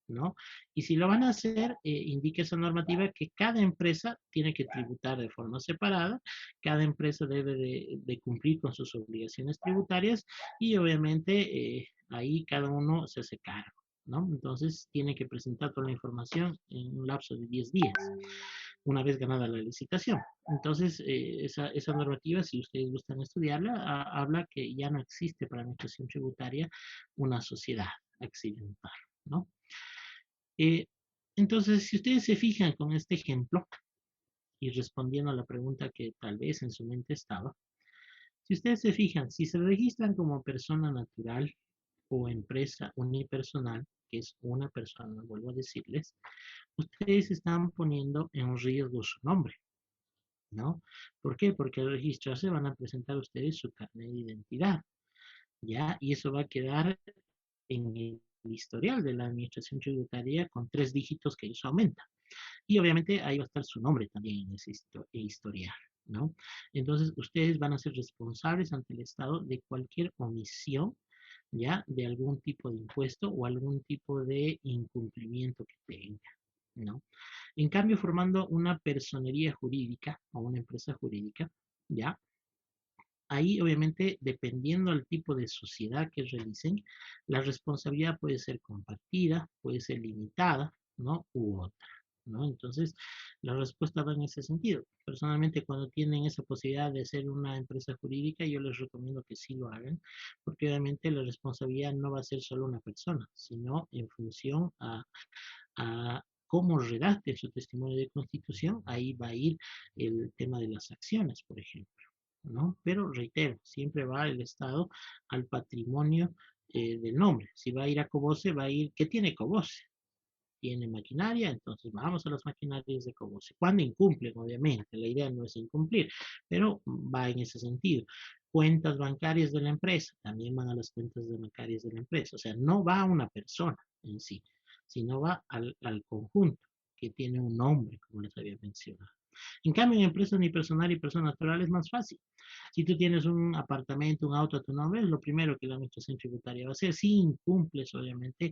¿no? Y si lo van a hacer, indica esa normativa que cada empresa tiene que tributar de forma separada, cada empresa debe de cumplir con sus obligaciones tributarias, y obviamente ahí cada uno se hace cargo, ¿no? Entonces tiene que presentar toda la información en un lapso de 10 días, una vez ganada la licitación. Entonces, esa normativa, si ustedes gustan estudiarla, habla que ya no existe para administración tributaria una sociedad accidental, ¿no? Eh, entonces, si ustedes se fijan con este ejemplo, y respondiendo a la pregunta que tal vez en su mente estaba, si ustedes se fijan, si se registran como persona natural o empresa unipersonal, que es una persona, vuelvo a decirles, ustedes están poniendo en riesgo su nombre, ¿no? ¿Por qué? Porque al registrarse van a presentar ustedes su carnet de identidad, ¿ya? Y eso va a quedar en el historial de la administración tributaria con 3 dígitos que ellos aumentan. Y obviamente ahí va a estar su nombre también en ese historial, ¿no? Entonces, ustedes van a ser responsables ante el Estado de cualquier omisión, ¿ya? De algún tipo de impuesto o algún tipo de incumplimiento que tenga, ¿no? En cambio, formando una personería jurídica o una empresa jurídica, ¿ya? Ahí, obviamente, dependiendo del tipo de sociedad que realicen, la responsabilidad puede ser compartida, puede ser limitada, ¿no? U otra, ¿no? Entonces, la respuesta va en ese sentido. Personalmente, cuando tienen esa posibilidad de ser una empresa jurídica, yo les recomiendo que sí lo hagan, porque obviamente la responsabilidad no va a ser solo una persona, sino en función a cómo redacte su testimonio de constitución, ahí va a ir el tema de las acciones, por ejemplo, ¿no? Pero reitero, siempre va el Estado al patrimonio del nombre. Si va a ir a Cobose, va a ir, ¿qué tiene Cobose? Tiene maquinaria, entonces vamos a las maquinarias de Cobose. Cuando incumplen, obviamente, la idea no es incumplir, pero va en ese sentido. Cuentas bancarias de la empresa, también van a las cuentas bancarias de la empresa. O sea, no va a una persona en sí, sino va al conjunto que tiene un nombre, como les había mencionado. En cambio, en empresas unipersonal y persona natural es más fácil. Si tú tienes un apartamento, un auto a tu nombre, es lo primero que la administración tributaria va a hacer, si incumples, obviamente,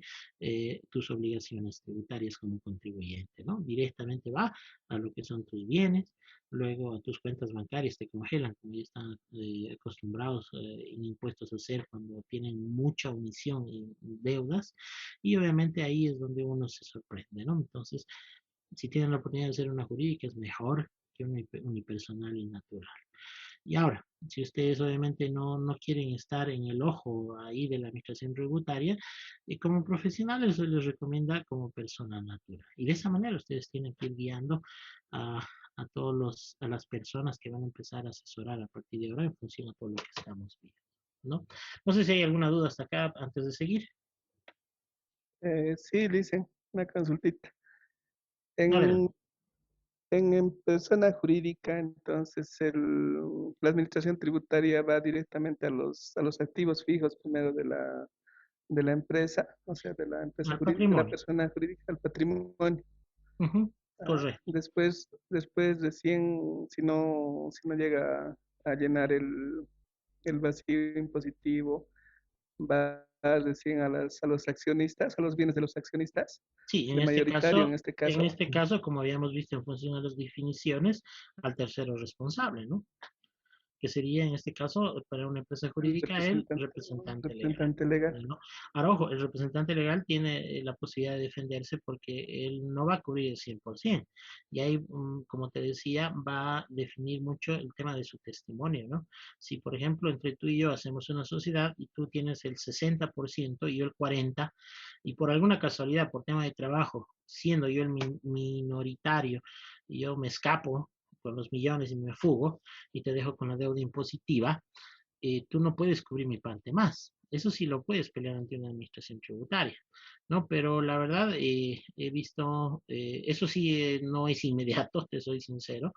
tus obligaciones tributarias como contribuyente, ¿no? Directamente va a lo que son tus bienes, luego a tus cuentas bancarias te congelan, como ya están acostumbrados en impuestos a hacer cuando tienen mucha omisión en deudas, y obviamente ahí es donde uno se sorprende, ¿no? Entonces, si tienen la oportunidad de hacer una jurídica, es mejor que una unipersonal y natural. Y ahora, si ustedes obviamente no quieren estar en el ojo ahí de la administración tributaria, como profesionales se les recomienda como persona natural. Y de esa manera ustedes tienen que ir guiando a, a las personas que van a empezar a asesorar a partir de ahora en función a todo lo que estamos viendo, ¿no? No sé si hay alguna duda hasta acá antes de seguir. Sí, dicen, una consultita. Adelante. En, en persona jurídica, entonces la administración tributaria va directamente a los activos fijos primero de la empresa, o sea, de la empresa Al jurídica, de la patrimonio. persona jurídica, al patrimonio. Ujú. Correcto. Después recién, si no llega a llenar el vacío impositivo, va recién a los accionistas, a los bienes de los accionistas, Sí, de mayoritario en este en caso. este caso, como habíamos visto en función de las definiciones, al tercero responsable, ¿no? Que sería en este caso para una empresa El jurídica el representante legal. representante legal. ¿No? Ahora, ojo, el representante legal tiene la posibilidad de defenderse porque él no va a cubrir el 100%. Y ahí, como te decía, va a definir mucho el tema de su testimonio, ¿no? Si, por ejemplo, entre tú y yo hacemos una sociedad y tú tienes el 60% y yo el 40%, y por alguna casualidad, por tema de trabajo, siendo yo el minoritario, y yo me escapo con los millones y me fugo y te dejo con la deuda impositiva, tú no puedes cubrir mi parte más. Eso sí lo puedes pelear ante una administración tributaria, ¿no? Pero la verdad, he visto, eso sí, no es inmediato, te soy sincero.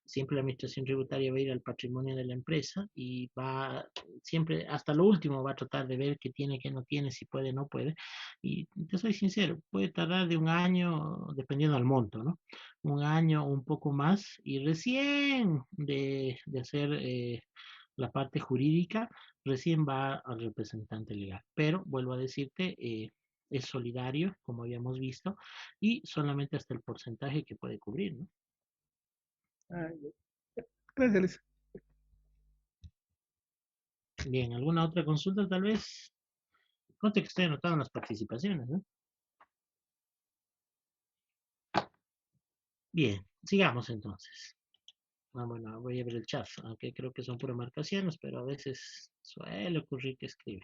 Siempre la administración tributaria va a ir al patrimonio de la empresa y va, siempre, hasta lo último, va a tratar de ver qué tiene, qué no tiene, si puede, no puede. Y te soy sincero, puede tardar de un año, dependiendo del monto, ¿no? Un año o un poco más, y recién de hacer la parte jurídica recién va al representante legal. Pero vuelvo a decirte, es solidario, como habíamos visto, y solamente hasta el porcentaje que puede cubrir, ¿no? Ah, gracias, Luis. Bien, ¿alguna otra consulta tal vez? Conte que estoy anotando las participaciones, ¿no? Bien, sigamos entonces. Ah, bueno, voy a ver el chat, aunque creo que son puras marcaciones, pero a veces suele ocurrir que escribe.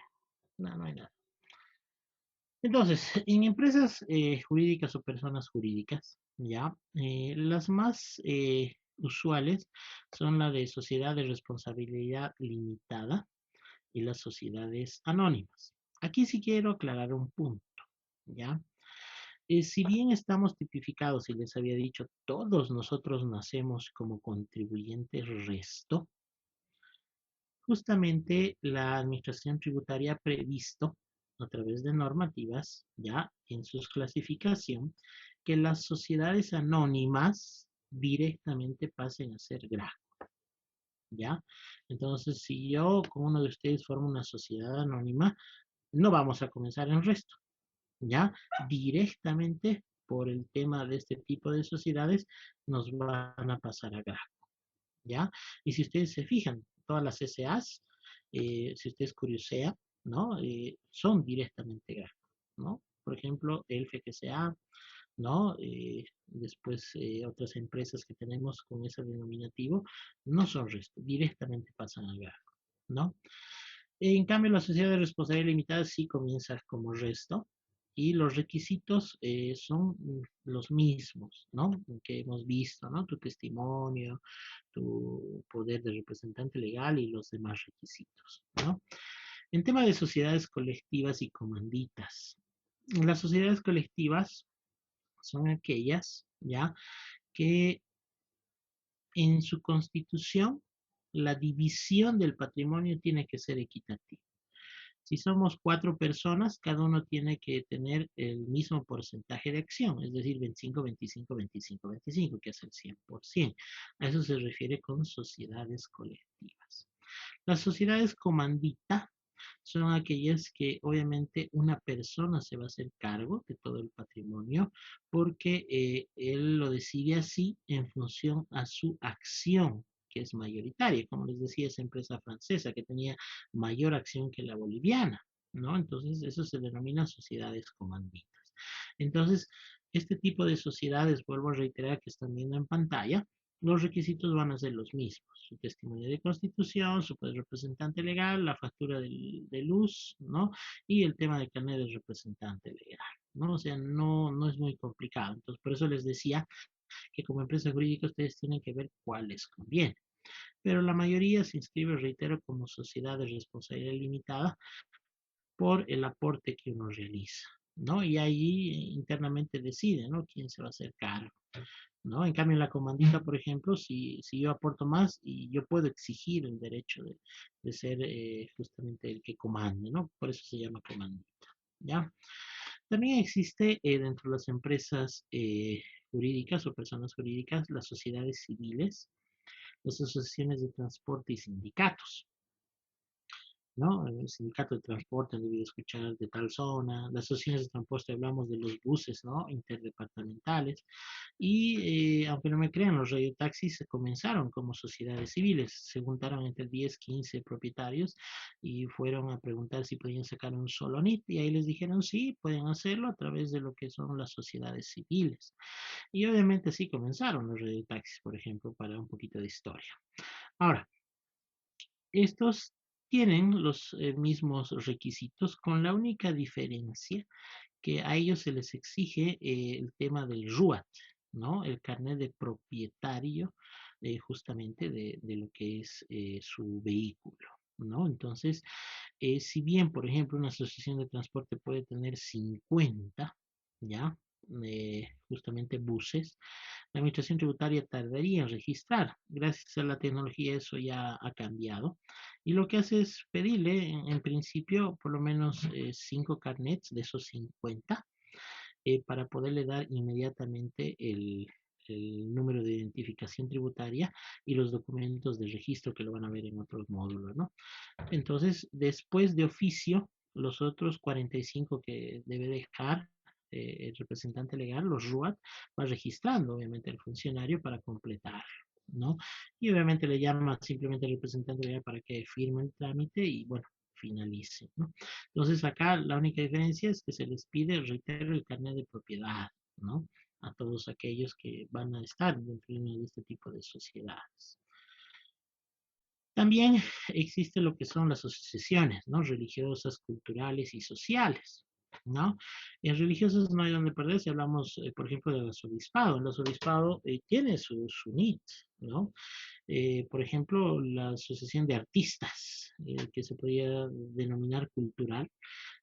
No, no hay nada. Entonces, en empresas jurídicas o personas jurídicas, ¿ya? Las más usuales son la de sociedad de responsabilidad limitada y las sociedades anónimas. Aquí sí quiero aclarar un punto, ¿ya? Si bien estamos tipificados, y les había dicho, todos nosotros nacemos como contribuyentes resto, justamente la administración tributaria ha previsto, a través de normativas, ya en su clasificación, que las sociedades anónimas directamente pasen a ser GRA, ¿ya? Entonces, si yo con uno de ustedes formo una sociedad anónima, no vamos a comenzar en resto, ¿ya? Directamente por el tema de este tipo de sociedades, nos van a pasar a GRA. ¿Ya? Y si ustedes se fijan, todas las SAs, si ustedes curiosean, ¿no? Son directamente gráficos, ¿no? Por ejemplo, el FGCA, ¿no? Después otras empresas que tenemos con ese denominativo no son resto, directamente pasan al gráfico, ¿no? En cambio, la sociedad de responsabilidad limitada sí comienza como resto y los requisitos son los mismos, ¿no? Que hemos visto, ¿no? Tu testimonio, tu poder de representante legal y los demás requisitos, ¿no? En tema de sociedades colectivas y comanditas, las sociedades colectivas son aquellas, ¿ya? Que en su constitución la división del patrimonio tiene que ser equitativa. Si somos 4 personas, cada uno tiene que tener el mismo porcentaje de acción, es decir, 25, 25, 25, 25, que es el 100%. A eso se refiere con sociedades colectivas. Las sociedades comandita son aquellas que obviamente una persona se va a hacer cargo de todo el patrimonio porque él lo decide así en función a su acción, que es mayoritaria. Como les decía, esa empresa francesa que tenía mayor acción que la boliviana, ¿no? Entonces, eso se denomina sociedades comanditas. Entonces, este tipo de sociedades, vuelvo a reiterar que están viendo en pantalla, los requisitos van a ser los mismos. Su testimonio de constitución, su representante legal, la factura de luz, ¿no? Y el tema de carnet del representante legal, ¿no? O sea, no es muy complicado. Entonces, por eso les decía que como empresa jurídica ustedes tienen que ver cuál les conviene. Pero la mayoría se inscribe, reitero, como sociedad de responsabilidad limitada por el aporte que uno realiza, ¿no? Y ahí internamente decide, ¿no? Quién se va a hacer cargo, ¿no? En cambio, en la comandita, por ejemplo, si yo aporto más, y yo puedo exigir el derecho de ser justamente el que comande, ¿no? Por eso se llama comandita, ¿ya? También existe dentro de las empresas jurídicas o personas jurídicas, las sociedades civiles, las asociaciones de transporte y sindicatos. ¿No? El sindicato de transporte han debido escuchar de tal zona, las asociaciones de transporte hablamos de los buses, ¿no? Interdepartamentales, y aunque no me crean, los radiotaxis se comenzaron como sociedades civiles, se juntaron entre 10, 15 propietarios y fueron a preguntar si podían sacar un solo NIT, y ahí les dijeron sí, pueden hacerlo a través de lo que son las sociedades civiles. Y obviamente así comenzaron los radiotaxis, por ejemplo, para un poquito de historia. Ahora, estos tienen los mismos requisitos con la única diferencia que a ellos se les exige el tema del RUAT, ¿no? El carnet de propietario justamente de lo que es su vehículo, ¿no? Entonces, si bien, por ejemplo, una asociación de transporte puede tener 50, ¿ya? Justamente buses, la administración tributaria tardaría en registrar. Gracias a la tecnología eso ya ha cambiado. Y lo que hace es pedirle, en principio, por lo menos 5 carnets de esos 50 para poderle dar inmediatamente el número de identificación tributaria y los documentos de registro que lo van a ver en otros módulos, ¿no? Entonces, después de oficio, los otros 45 que debe dejar el representante legal, los RUAT, va registrando obviamente al funcionario para completar, ¿no? Y obviamente le llama simplemente al representante legal para que firme el trámite y bueno, finalice, ¿no? Entonces acá la única diferencia es que se les pide, reitero, el carnet de propiedad, ¿no? A todos aquellos que van a estar dentro de este tipo de sociedades. También existe lo que son las asociaciones, ¿no? Religiosas, culturales y sociales, ¿no? En religiosas no hay donde perder si hablamos, por ejemplo, del arzobispado. El arzobispado tiene su NIT, ¿no? Por ejemplo, la asociación de artistas, que se podría denominar cultural,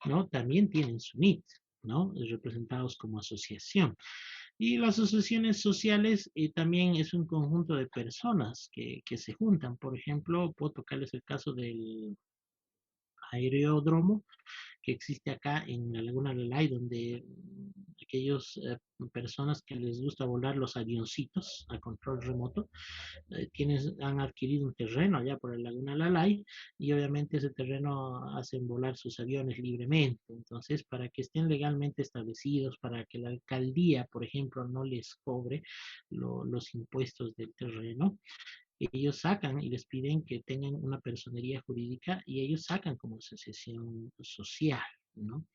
¿no? También tienen su NIT, ¿no? Representados como asociación. Y las asociaciones sociales también es un conjunto de personas que se juntan. Por ejemplo, puedo tocarles el caso del aeródromo que existe acá en la Laguna del Ay, donde aquellos personas que les gusta volar los avioncitos a control remoto, han adquirido un terreno allá por la Laguna Lalay y obviamente ese terreno hacen volar sus aviones libremente. Entonces, para que estén legalmente establecidos, para que la alcaldía, por ejemplo, no les cobre los impuestos del terreno, ellos sacan y les piden que tengan una personería jurídica y ellos sacan como asociación social, ¿no?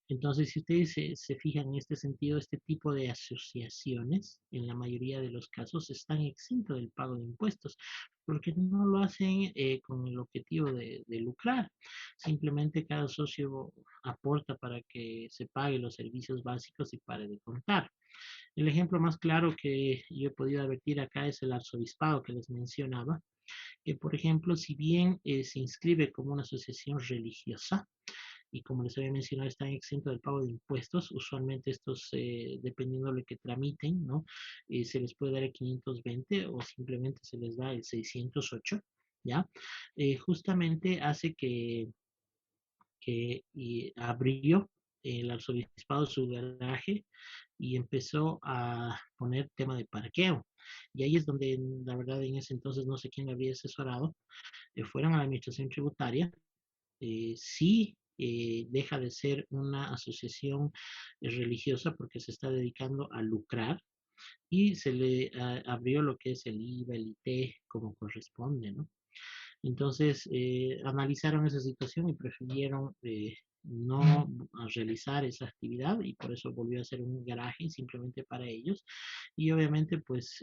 Entonces, si ustedes se fijan en este sentido, este tipo de asociaciones, en la mayoría de los casos, están exentos del pago de impuestos, porque no lo hacen con el objetivo de lucrar. Simplemente cada socio aporta para que se pague los servicios básicos y pare de contar. El ejemplo más claro que yo he podido advertir acá es el arzobispado que les mencionaba, que por ejemplo, si bien se inscribe como una asociación religiosa, y como les había mencionado, están exentos del pago de impuestos. Usualmente estos, dependiendo de lo que tramiten, ¿no? Se les puede dar el 520 o simplemente se les da el 608, ¿ya? Justamente hace que abrió el arzobispado su garaje y empezó a poner tema de parqueo. Y ahí es donde, la verdad, en ese entonces no sé quién le había asesorado, fueron a la administración tributaria, sí deja de ser una asociación religiosa porque se está dedicando a lucrar y se le abrió lo que es el IVA, el IT, como corresponde, ¿no? Entonces, analizaron esa situación y prefirieron no realizar esa actividad y por eso volvió a ser un garaje simplemente para ellos. Y obviamente, pues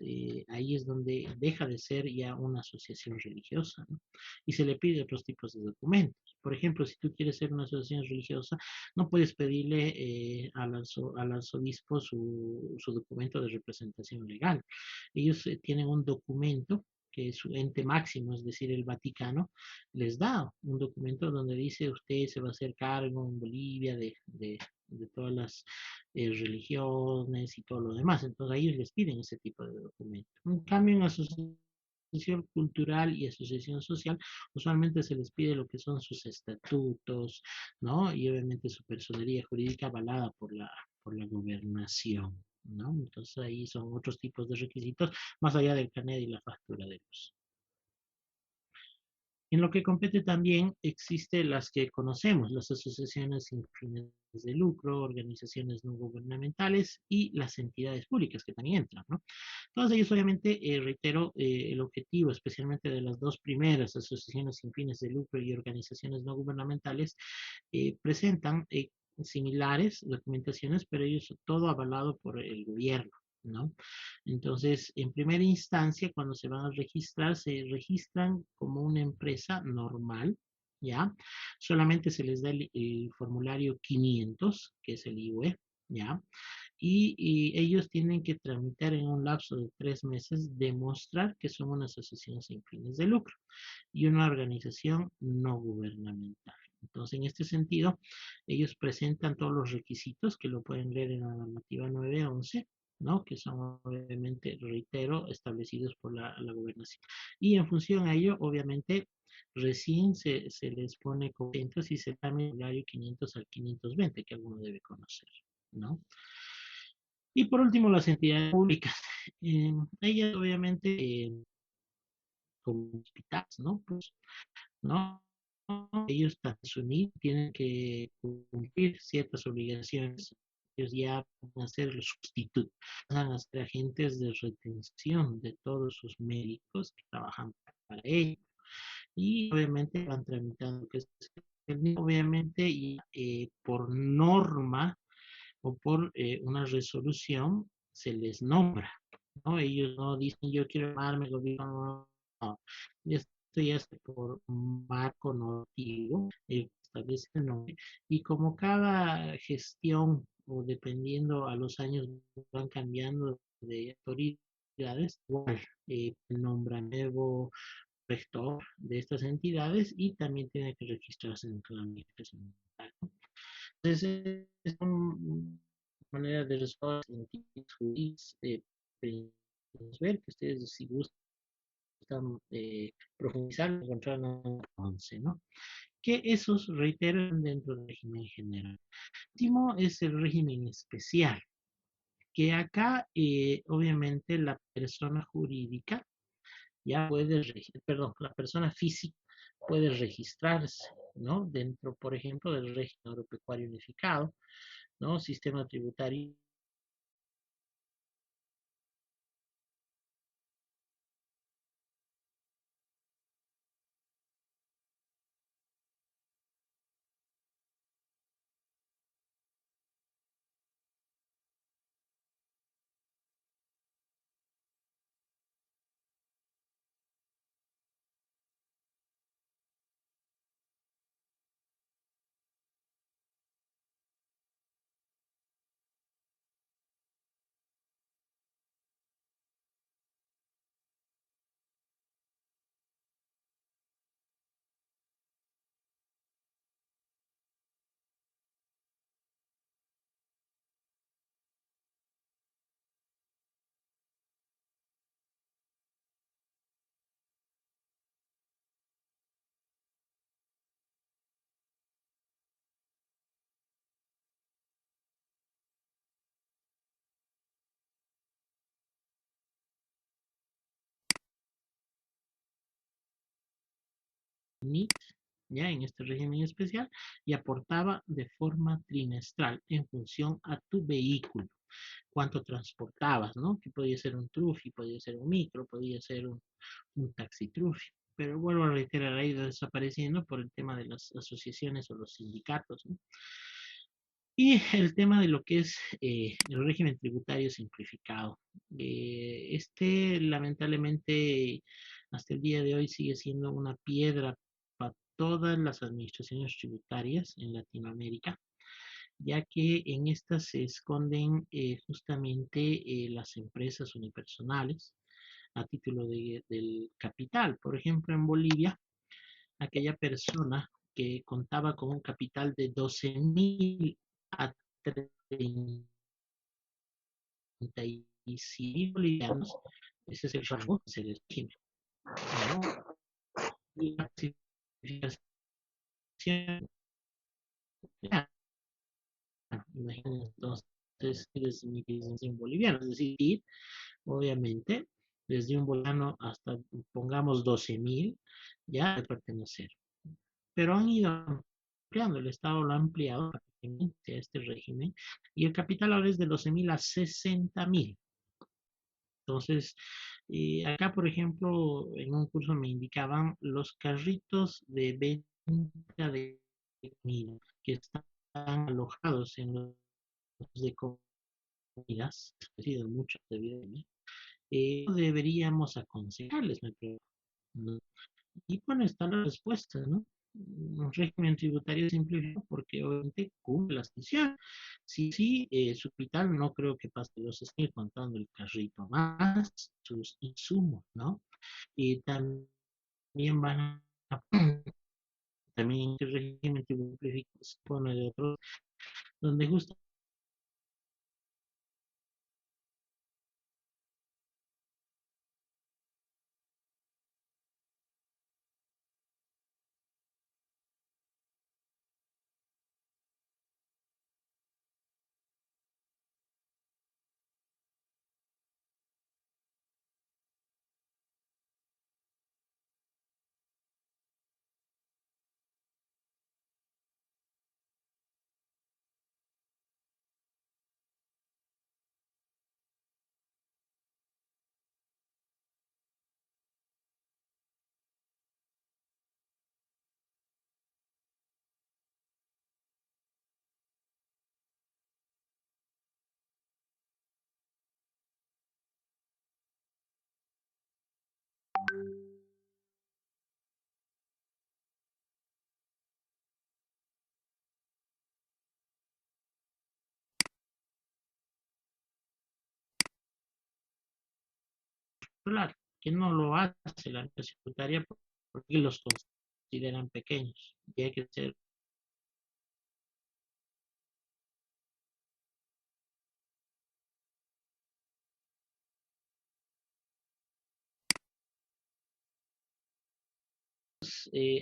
ahí es donde deja de ser ya una asociación religiosa, ¿no? Y se le pide otros tipos de documentos. Por ejemplo, si tú quieres ser una asociación religiosa, no puedes pedirle al arzobispo su documento de representación legal. Ellos tienen un documento que su ente máximo, es decir, el Vaticano, les da un documento donde dice usted se va a hacer cargo en Bolivia de todas las religiones y todo lo demás. Entonces a ellos les piden ese tipo de documento. En cambio, en asociación cultural y asociación social, usualmente se les pide lo que son sus estatutos, ¿no? Y obviamente su personería jurídica avalada por la gobernación, ¿no? Entonces ahí son otros tipos de requisitos, más allá del carnet y la factura de luz. En lo que compete también existen las que conocemos, las asociaciones sin fines de lucro, organizaciones no gubernamentales y las entidades públicas que también entran, ¿no? Todas ellas, obviamente, reitero, el objetivo, especialmente de las dos primeras, asociaciones sin fines de lucro y organizaciones no gubernamentales, presentan similares documentaciones, pero ellos todo avalado por el gobierno, ¿no? Entonces, en primera instancia, cuando se van a registrar, se registran como una empresa normal, ¿ya? Solamente se les da el formulario 500, que es el IUE, ¿ya? Y ellos tienen que tramitar en un lapso de 3 meses, demostrar que son una asociación sin fines de lucro y una organización no gubernamental. Entonces, en este sentido, ellos presentan todos los requisitos que lo pueden leer en la normativa 911, ¿no? Que son obviamente, reitero, establecidos por la gobernación. Y en función a ello, obviamente, recién se les pone contentos y se cambia el horario 500 al 520, que alguno debe conocer, ¿no? Y por último, las entidades públicas. Ellas, obviamente, como hospitales, ¿no? Pues, ¿no? Ellos también tienen que cumplir ciertas obligaciones. Ellos ya van a ser los sustitutos, van a ser agentes de retención de todos sus médicos que trabajan para ellos. Y obviamente van tramitando que es obviamente, y por norma o por una resolución se les nombra, ¿no? Ellos no dicen yo quiero llamarme gobierno, no. Esto ya es por marco normativo, establece el nombre. Y como cada gestión o dependiendo a los años van cambiando de autoridades, igual nombra nuevo rector de estas entidades y también tiene que registrarse dentro de la administración. Entonces, es una manera de resolver sentidos ver que ustedes si gustan profundizar, encontrar un 11, ¿no? Que esos reiteran dentro del régimen general. Último es el régimen especial, que acá obviamente la persona jurídica ya puede, perdón, la persona física puede registrarse, ¿no? Dentro, por ejemplo, del régimen agropecuario unificado, ¿no? Sistema tributario NIT, ya en este régimen especial, y aportaba de forma trimestral en función a tu vehículo, cuánto transportabas, ¿no? Que podía ser un trufi, podía ser un micro, podía ser un taxi trufi. Pero vuelvo a reiterar, ha ido desapareciendo por el tema de las asociaciones o los sindicatos, ¿no? Y el tema de lo que es el régimen tributario simplificado. Este, lamentablemente, hasta el día de hoy sigue siendo una piedra para todas las administraciones tributarias en Latinoamérica, ya que en estas se esconden justamente las empresas unipersonales a título del capital. Por ejemplo, en Bolivia, aquella persona que contaba con un capital de 12.000 a 35 bolivianos, ese es el rango, es el régimen, ¿no? Y la clasificación, ya, imagínense entonces, es desde mi licenciación boliviana, es decir, obviamente, desde un boliviano hasta, pongamos, 12.000, ya de pertenecer. Pero han ido ampliando, el Estado lo ha ampliado prácticamente a este régimen, y el capital ahora es de 12.000 a 60.000. Entonces, acá, por ejemplo, en un curso me indicaban los carritos de venta de comida que están alojados en los de comidas, he sido mucho debido a mí, deberíamos aconsejarles, me pregunto, ¿no? Y bueno, está la respuesta, ¿no? Un régimen tributario simplificado porque obviamente cumple las funciones. Sí, sí, su capital no creo que pase los 6.000 contando el carrito más sus insumos, ¿no? Y también van a, también el régimen tributario se pone de otros, donde justo hablar, que no lo hace la empresa tributaria porque los consideran pequeños y hay que ser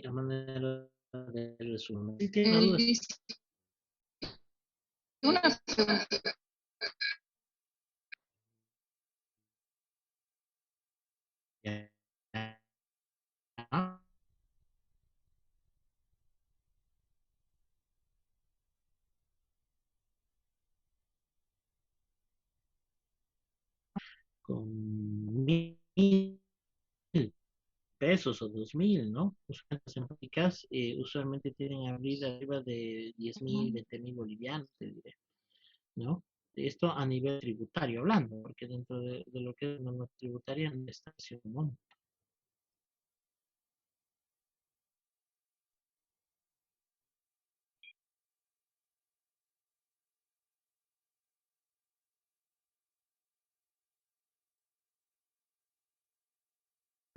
a manera de resumen. Si tienen dudas, Una ya, con 1.000 pesos o 2.000, ¿no? Usualmente las empáticas usualmente tienen arriba de 10.000, 20.000 bolivianos, te diré, ¿no? Esto a nivel tributario hablando, porque dentro de lo que es la norma tributaria no está así, ¿no?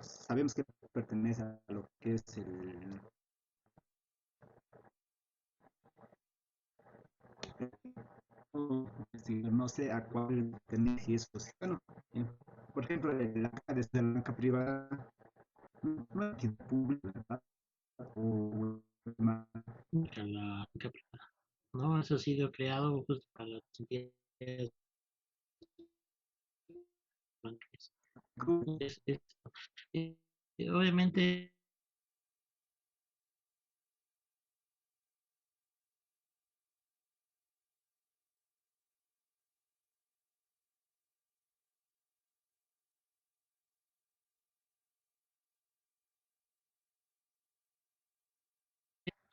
Sabemos que pertenece a lo que es el, no sé a cuál pertenece y eso. Bueno, eh, por ejemplo, la desde la banca privada, no es pública, ¿verdad? O, La capital, ¿no? Eso ha sido creado justo para las entidades bancarias. Es, eh, obviamente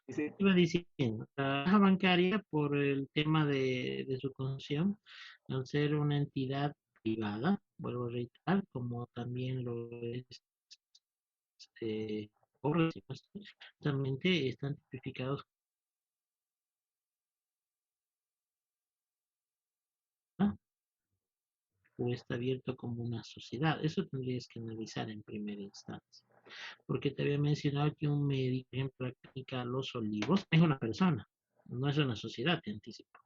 ese, iba diciendo, la caja bancaria por el tema de su concepción, al ser una entidad privada, vuelvo a reiterar, como también lo es cobros y impuestos, también están tipificados, ¿no? O está abierto como una sociedad. Eso tendrías que analizar en primera instancia. Porque te había mencionado que un médico, por ejemplo, la clínica Los Olivos, es una persona, no es una sociedad, te anticipo,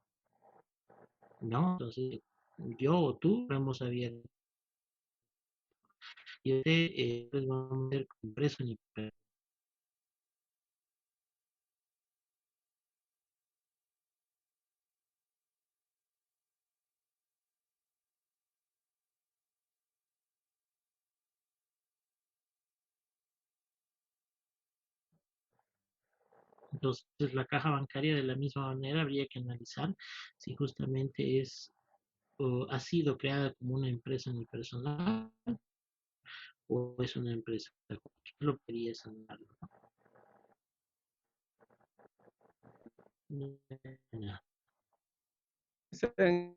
¿no? Entonces, yo o tú lo hemos abierto y pues vamos a ser preso ni Entonces, la caja bancaria de la misma manera habría que analizar si justamente es o ha sido creada como una empresa unipersonal o es una empresa. Lo quería sanarlo, ¿no? Ya, Esa en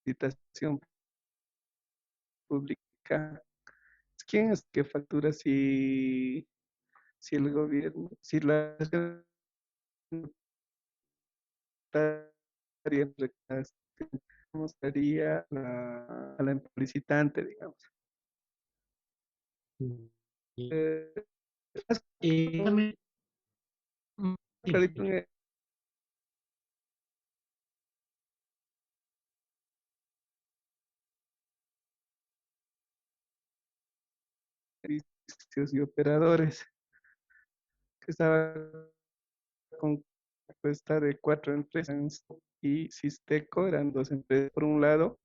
licitación pública, ¿quién es que factura si el gobierno, si la secretaria mostraría a la licitante, digamos? ya. Eh, ¿Has Dame, dime, clarito dime. en servicios y operadores que estaba compuesta de cuatro empresas y Sisteco eran dos empresas por un lado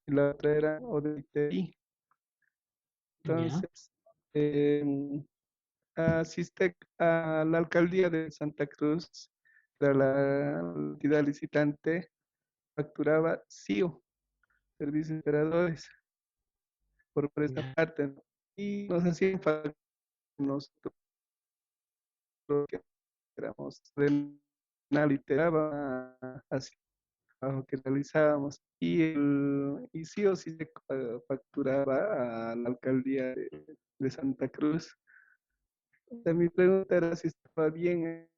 y la otra era ODTI. Ya, Entonces, a la alcaldía de Santa Cruz, la entidad licitante, facturaba CIO, servicios operadores, por esta ya, parte, ¿no? Y nos hacían falta nosotros que éramos de una literaba así trabajo que realizábamos y sí o sí se facturaba a la alcaldía de Santa Cruz. Mi pregunta era si estaba bien